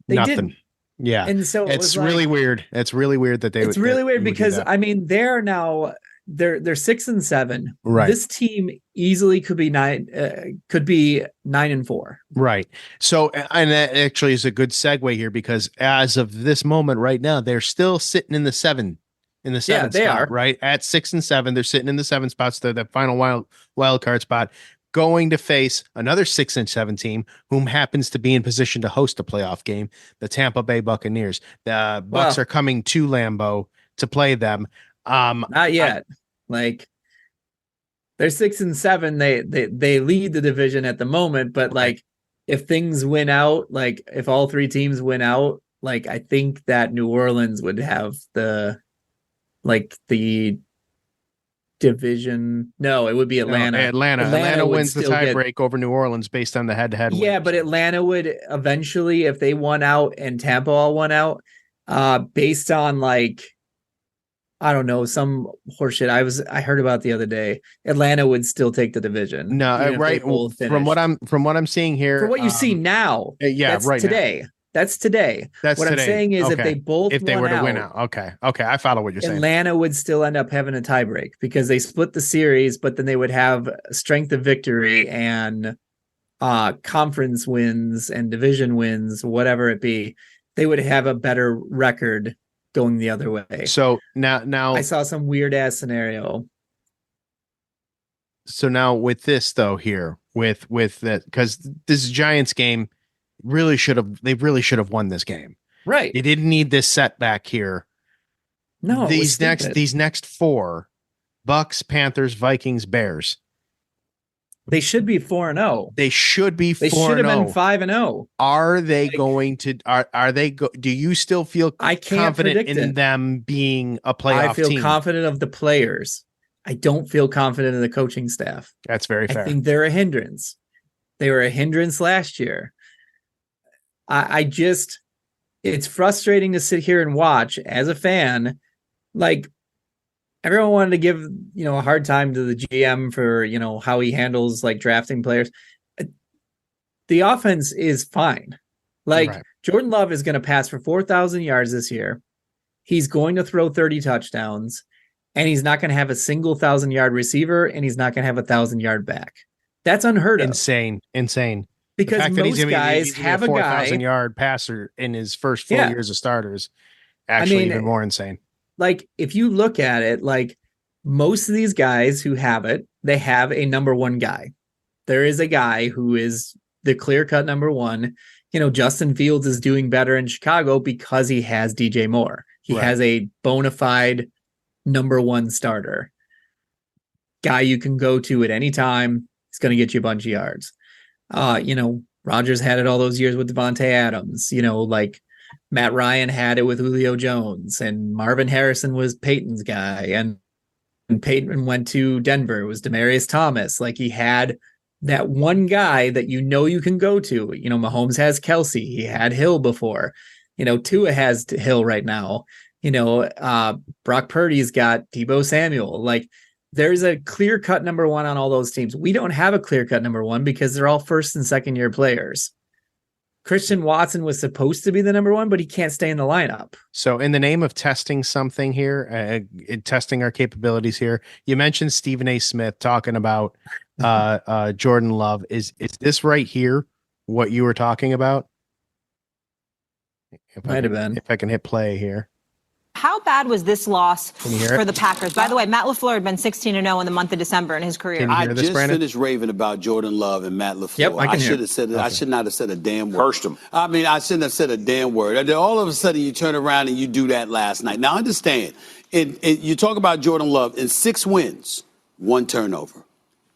they didn't. Yeah. And so it's really weird. It's really weird that it's really weird because I mean, they're now they're 6-7. Right. This team easily could be 9-4. Right. So, and that actually is a good segue here because as of this moment right now, they're still sitting in the 7 spot, are right at 6-7. They're sitting in the 7 spots. They're the final wild card spot, going to face another 6-7 team whom happens to be in position to host a playoff game, the Tampa Bay Buccaneers. The Bucs are coming to Lambeau to play them. Not yet. Like they're 6-7. They lead the division at the moment, but like if things win out, like if all 3 teams win out, like I think that New Orleans would have the division. No, it would be Atlanta. Atlanta wins the tiebreak over New Orleans based on the head-to-head. Yeah, but Atlanta would eventually, if they won out and Tampa all won out, based on like, I don't know, some horseshit I heard about the other day, Atlanta would still take the division. No, right. From what I'm seeing here, for what you see now, that's right today. Now. That's today. What I'm saying is, if they were to win out, okay, I follow what you're saying. Atlanta would still end up having a tiebreak because they split the series, but then they would have strength of victory and conference wins and division wins, whatever it be. They would have a better record going the other way. So now I saw some weird ass scenario. So now with this though, here with that, because this Giants game really should have won this game. Right. They didn't need this setback here. No, these next 4, Bucks, Panthers, Vikings, Bears. They should be 4-0. They should be 4-0. They should have been 5-0. Are they going to? Are they? Do you still feel confident in them being a playoff team? I feel confident of the players. I don't feel confident in the coaching staff. That's very fair. I think they're a hindrance. They were a hindrance last year. It's frustrating to sit here and watch as a fan. Like everyone wanted to give, a hard time to the GM for, how he handles like drafting players. The offense is fine. Like Jordan Love is going to pass for 4,000 yards this year. He's going to throw 30 touchdowns and he's not going to have a single 1,000-yard receiver and he's not going to have a 1,000-yard back. That's unheard of. Insane. Because most guys have a 4,000-yard passer in his first 4 years of starters. Actually, even more insane. Like if you look at it, like most of these guys who have it, they have a number 1 guy. There is a guy who is the clear-cut number 1. Justin Fields is doing better in Chicago because he has DJ Moore. He has a bona fide number 1 starter. Guy you can go to at any time. He's going to get you a bunch of yards. Rodgers had it all those years with Devontae Adams. Like Matt Ryan had it with Julio Jones, and Marvin Harrison was Peyton's guy, and Peyton went to Denver. It was Demaryius Thomas. Like, he had that one guy that you can go to. Mahomes has Kelsey. He had Hill before. Tua has Hill right now. Brock Purdy's got Deebo Samuel. Like, there's a clear-cut number one on all those teams. We don't have a clear-cut number one because they're all first and second year players. Christian Watson was supposed to be the number one, but he can't stay in the lineup. So in the name of testing something here, testing our capabilities here, you mentioned Stephen A. Smith talking about Jordan Love. Is this right here what you were talking about? Might have been. If I can hit play here. How bad was this loss for it? the Packers? By the way, Matt LaFleur had been 16-0 in the month of December in his career. Can you hear I this, just Brandon? finished raving about Jordan Love and Matt LaFleur. Yep, I can hear. should have said it. I should not have said a damn word. Cursed him. I mean, I shouldn't have said a damn word. And then all of a sudden, you turn around and you do that last night. Now, understand, you talk about Jordan Love. In 6 wins, 1 turnover.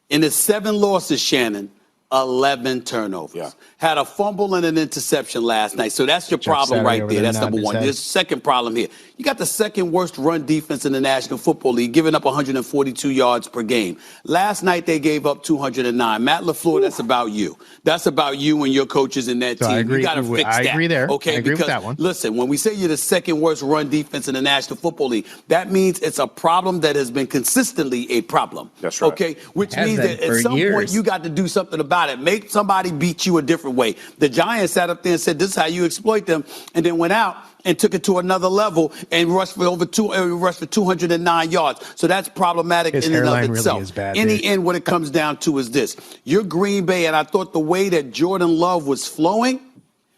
In the 7 losses, Shannon, 11 turnovers. Yeah. Had a fumble and an interception last night. So that's your problem Saturday right over there. there That's nodding number his one. head. There's a second problem here. You got the second worst run defense in the National Football League, giving up 142 yards per game. Last night, they gave up 209. Matt LaFleur, that's about you. That's about you and your coaches in that So team. I agree- You got to fix I that. agree there. Okay, I agree with because that one. listen, when we say you're the second worst run defense in the National Football League, that means it's a problem that has been consistently a problem. That's right. Okay, which Has means been that for at some point years. you got to do something about it. Make somebody beat you a different way. The Giants sat up there and said, "This is how you exploit them," and then went out and took it to another level and rushed for 209 yards. So that's problematic His in and of hairline really itself. is bad, In dude. the end, what it comes down to is this: you're Green Bay, and I thought the way that Jordan Love was flowing,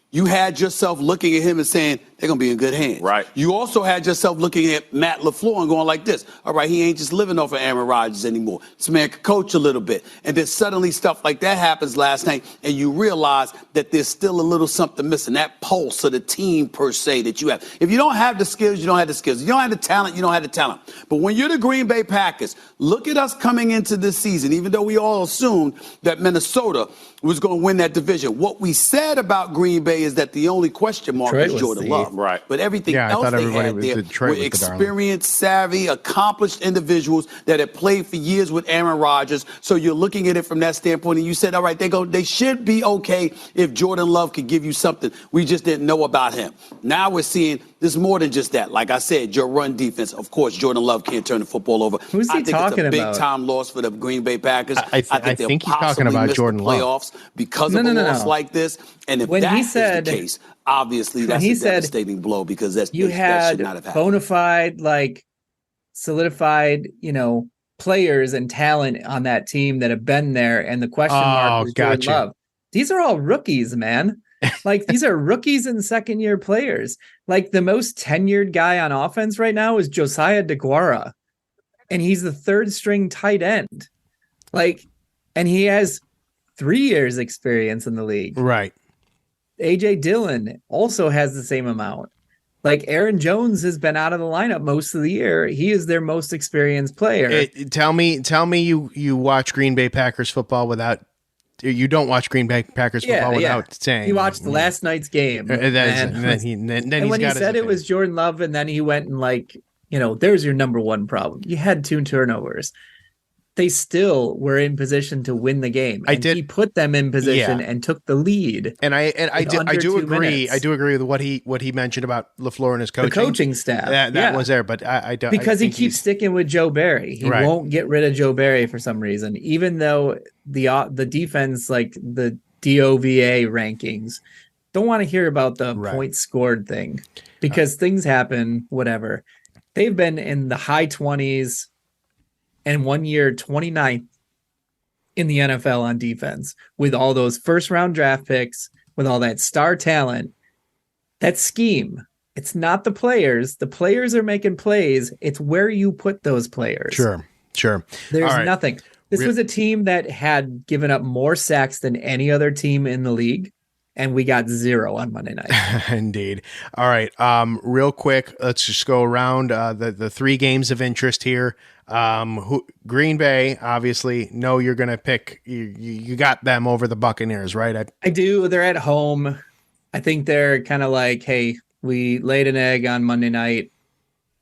you had yourself looking at him and saying, they're going to be in good hands. Right. You also had yourself looking at Matt LaFleur and going like this. All right, he ain't just living off of Aaron Rodgers anymore. This man could coach a little bit. And then suddenly stuff like that happens last night, and you realize that there's still a little something missing, that pulse of the team per se that you have. If you don't have the skills, you don't have the skills. If you don't have the talent, you don't have the talent. But when you're the Green Bay Packers, look at us coming into this season, even though we all assumed that Minnesota was going to win that division. What we said about Green Bay is that the only question mark Detroit is was Jordan the- Love. Right. But everything Yeah, I else thought they everybody had was there Detroit were was the darling. experienced, savvy, accomplished individuals that had played for years with Aaron Rodgers. So you're looking at it from that standpoint, and you said, all right, they should be okay if Jordan Love could give you something we just didn't know about him. Now we're seeing there's more than just that. Like I said, your run defense, of course, Jordan Love can't turn the football over. Who's he I think talking it's a about? big-time loss for the Green Bay Packers. I think they'll he's talking possibly about miss Jordan the Love. playoffs because No, of a no, loss no. like this. And if When that he is said- the case, obviously that's he a said devastating blow because that You should had not have happened. bona fide, like solidified, players and talent on that team that have been there, and the question mark was Jordan gotcha. Love. These are all rookies, man. Like, these are rookies and second-year players. Like, the most tenured guy on offense right now is Josiah DeGuara, and he's the third-string tight end. Like, and he has 3 years experience in the league. Right. AJ Dillon also has the same amount. Like, Aaron Jones has been out of the lineup most of the year. He is their most experienced player. Tell me you watch Green Bay Packers football without. You don't watch Green Bay Packers football without saying. He watched last night's game. And then and when he said it was Jordan Love, and then he went and there's your number one problem. You had 2 turnovers. They still were in position to win the game. And he put them in position and took the lead. And I do agree. minutes. I do agree with what he mentioned about LaFleur and his coaching. The coaching staff. That was there, but I don't because I he think keeps sticking with Joe Barry. He won't get rid of Joe Barry for some reason, even though the defense, like the DOVA rankings, don't want to hear about the points scored thing because things happen. Whatever. They've been in the high 20s. And 1 year, 29th in the NFL on defense with all those first round draft picks, with all that star talent, that scheme. It's not the players. The players are making plays. It's where you put those players. Sure. There's All right. nothing. This was a team that had given up more sacks than any other team in the league. And we got 0 on Monday night. Indeed. All right. Real quick, let's just go around the 3 games of interest here. Green Bay, obviously, no, you're going to pick, you got them over the Buccaneers, right? I do. They're at home. I think they're kind of like, hey, we laid an egg on Monday night,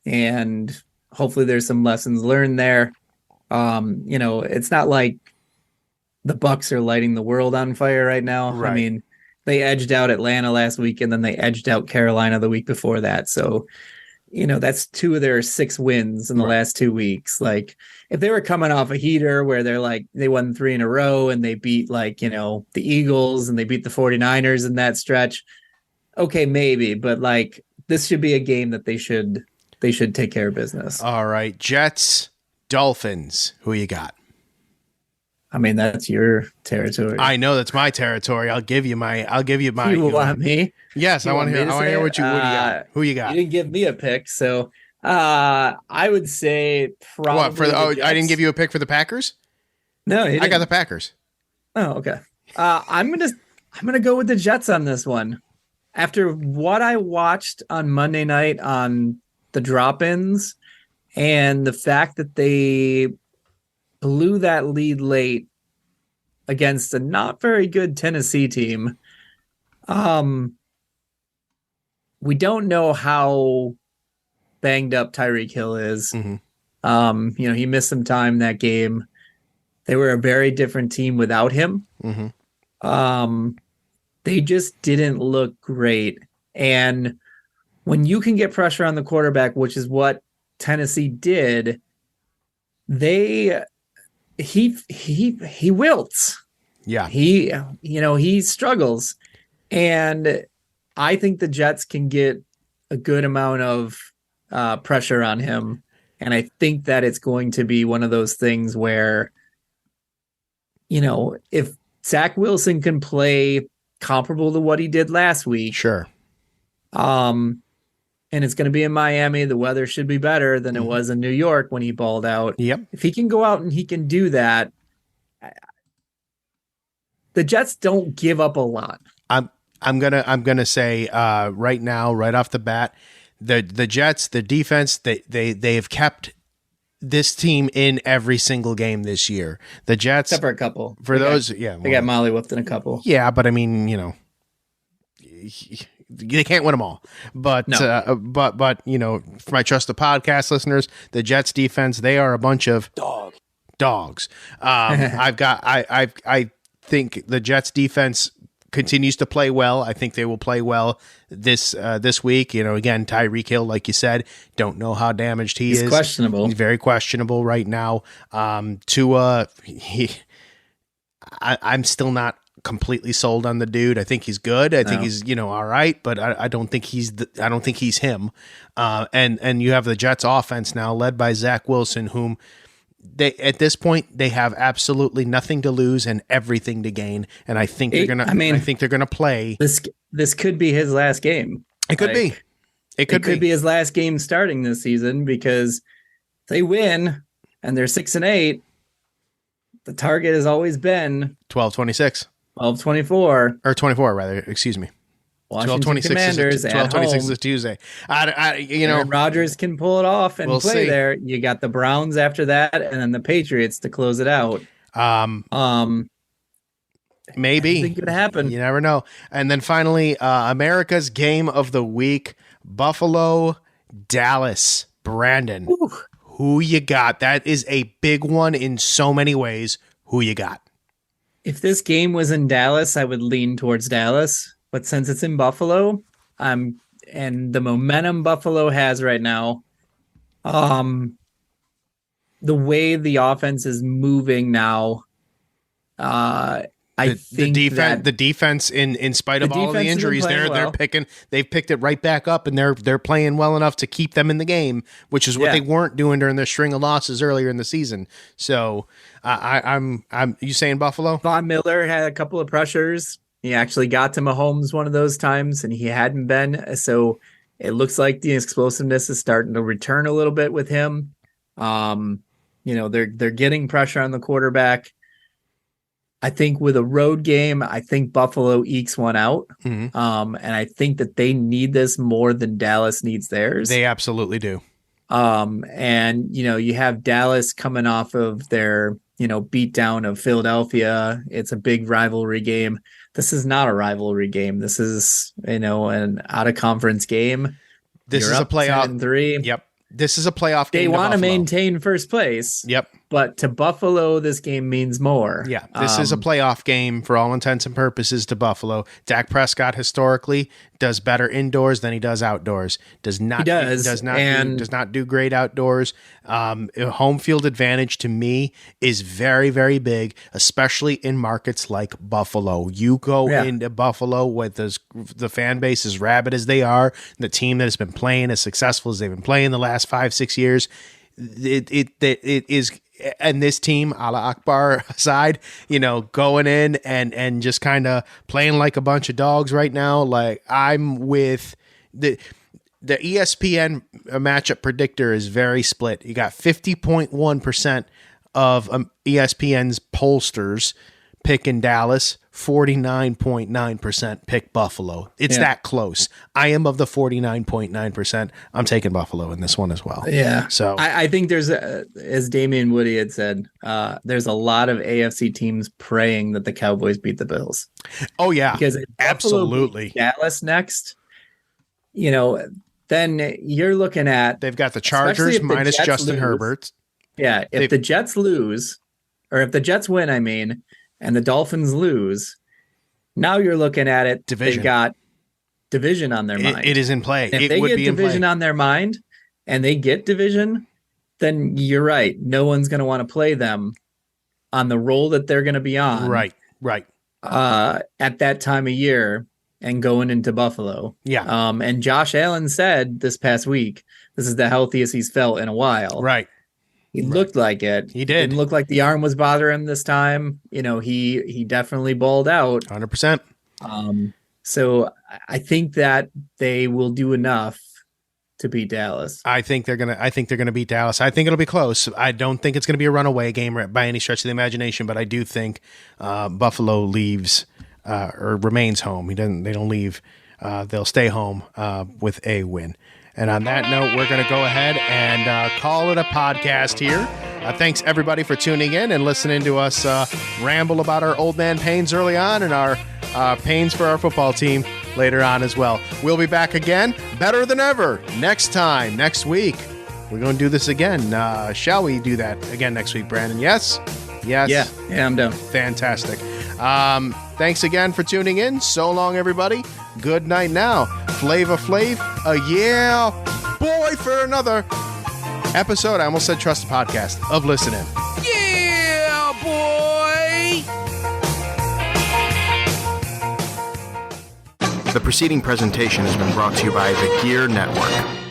and hopefully there's some lessons learned there. It's not like the Bucs are lighting the world on fire right now. Right. I mean, they edged out Atlanta last week, and then they edged out Carolina the week before that. So, that's 2 of their 6 wins in the last 2 weeks. Like, if they were coming off a heater where they're like, they won 3 in a row and they beat the Eagles and they beat the 49ers in that stretch. Okay, maybe, but like, this should be a game that they should take care of business. All right. Jets, Dolphins, who you got? I mean, that's your territory. I know that's my territory. I'll give you my. You want me? Yes, I want to hear. I want to hear what you got. Who you got? You didn't give me a pick, so I would say probably. What for? I didn't give you a pick for the Packers. No, I got the Packers. Oh, okay. I'm gonna go with the Jets on this one. After what I watched on Monday night on the drop-ins, and the fact that they blew that lead late against a not very good Tennessee team. We don't know how banged up Tyreek Hill is. Mm-hmm. He missed some time that game. They were a very different team without him. Mm-hmm. They just didn't look great. And when you can get pressure on the quarterback, which is what Tennessee did, he wilts. Yeah. He struggles. And I think the Jets can get a good amount of pressure on him. And I think that it's going to be one of those things where, if Zach Wilson can play comparable to what he did last week. Sure. And it's going to be in Miami. The weather should be better than it was in New York when he balled out. Yep. If he can go out and he can do that, the Jets don't give up a lot. I'm gonna say right now, right off the bat, the Jets, the defense, they have kept this team in every single game this year. The Jets, except for a couple. They got molly whooped in a couple. Yeah, but I mean, they can't win them all. But No. But for my trusted podcast listeners, the Jets defense, they are a bunch of dogs. I think the Jets defense continues to play well. I think they will play well this week. Again, Tyreek Hill, like you said, don't know how damaged he is. He's questionable. He's very questionable right now. Tua, I'm still not completely sold on the dude. I think he's good. I think he's all right, but I don't think he's him. And you have the Jets offense now led by Zach Wilson, whom they at this point they have absolutely nothing to lose and everything to gain. And I think they're gonna play. This could be his last game. It could be. It could be his last game starting this season, because if they win and they're 6-8, the target has always been 12-26. 12-24. Or 24, rather. Excuse me. Washington Commanders at 12-26 is Tuesday. Aaron Rodgers can pull it off and play there. You got the Browns after that, and then the Patriots to close it out. Maybe. I think it could happen. You never know. And then finally, America's game of the week, Buffalo, Dallas. Brandon, who you got? That is a big one in so many ways. Who you got? If this game was in Dallas, I would lean towards Dallas. But since it's in Buffalo, and the momentum Buffalo has right now, the way the offense is moving now, I think the defense, in spite of all the injuries, they've picked it right back up, and they're playing well enough to keep them in the game, which is what they weren't doing during their string of losses earlier in the season. So I'm you saying Buffalo? Von Miller had a couple of pressures. He actually got to Mahomes one of those times, and he hadn't been. So it looks like the explosiveness is starting to return a little bit with him. They're getting pressure on the quarterback. I think with a road game, I think Buffalo ekes one out. Mm-hmm. And I think that they need this more than Dallas needs theirs. They absolutely do. And, you have Dallas coming off of their, beatdown of Philadelphia. It's a big rivalry game. This is not a rivalry game. This is, an out of conference game. This is a playoff. 10-3. Yep. This is a playoff game. They want to Buffalo. maintain first place. Yep. But to Buffalo, this game means more. Yeah. This is a playoff game for all intents and purposes to Buffalo. Dak Prescott historically does better indoors than he does outdoors. Does not do great outdoors. Home field advantage to me is very, very big, especially in markets like Buffalo. You go into Buffalo with the fan base as rabid as they are, the team that has been playing as successful as they've been playing the last 5-6 years. It is, and this team, Allah Akbar aside, going in and just kind of playing like a bunch of dogs right now. Like, I'm with the ESPN matchup predictor is very split. You got 50.1% of ESPN's pollsters picking Dallas, 49.9% pick Buffalo. It's that close. I am of the 49.9%. I'm taking Buffalo in this one as well. Yeah. So I think there's, as Damian Woody had said, there's a lot of AFC teams praying that the Cowboys beat the Bills. Oh yeah, because if absolutely. Dallas next, then you're looking at, they've got the Chargers minus Justin Herbert. Yeah. If the Jets lose, or if the Jets win, and the Dolphins lose, now you're looking at it. Division. They've got division on their mind. It is in play. If they get division on their mind and they get division, then you're right. No one's going to want to play them on the role that they're going to be on. Right. At that time of year and going into Buffalo. Yeah. And Josh Allen said this past week, this is the healthiest he's felt in a while. Right. He looked like it. He did. Didn't look like the arm was bothering him this time. He definitely balled out. 100%. So I think that they will do enough to beat Dallas. I think they're gonna beat Dallas. I think it'll be close. I don't think it's gonna be a runaway game by any stretch of the imagination, but I do think Buffalo leaves or remains home. They don't leave. They'll stay home with a win. And on that note, we're going to go ahead and call it a podcast here. Thanks, everybody, for tuning in and listening to us ramble about our old man pains early on and our pains for our football team later on as well. We'll be back again, better than ever, next week. We're going to do this again. Shall we do that again next week, Brandon? Yes? Yeah, I'm down. Fantastic. Thanks again for tuning in. So long, everybody. Good night now. Flavor Flav, yeah, boy, for another episode. I almost said trust the podcast of Listen In. Yeah, boy. The preceding presentation has been brought to you by the Gear Network.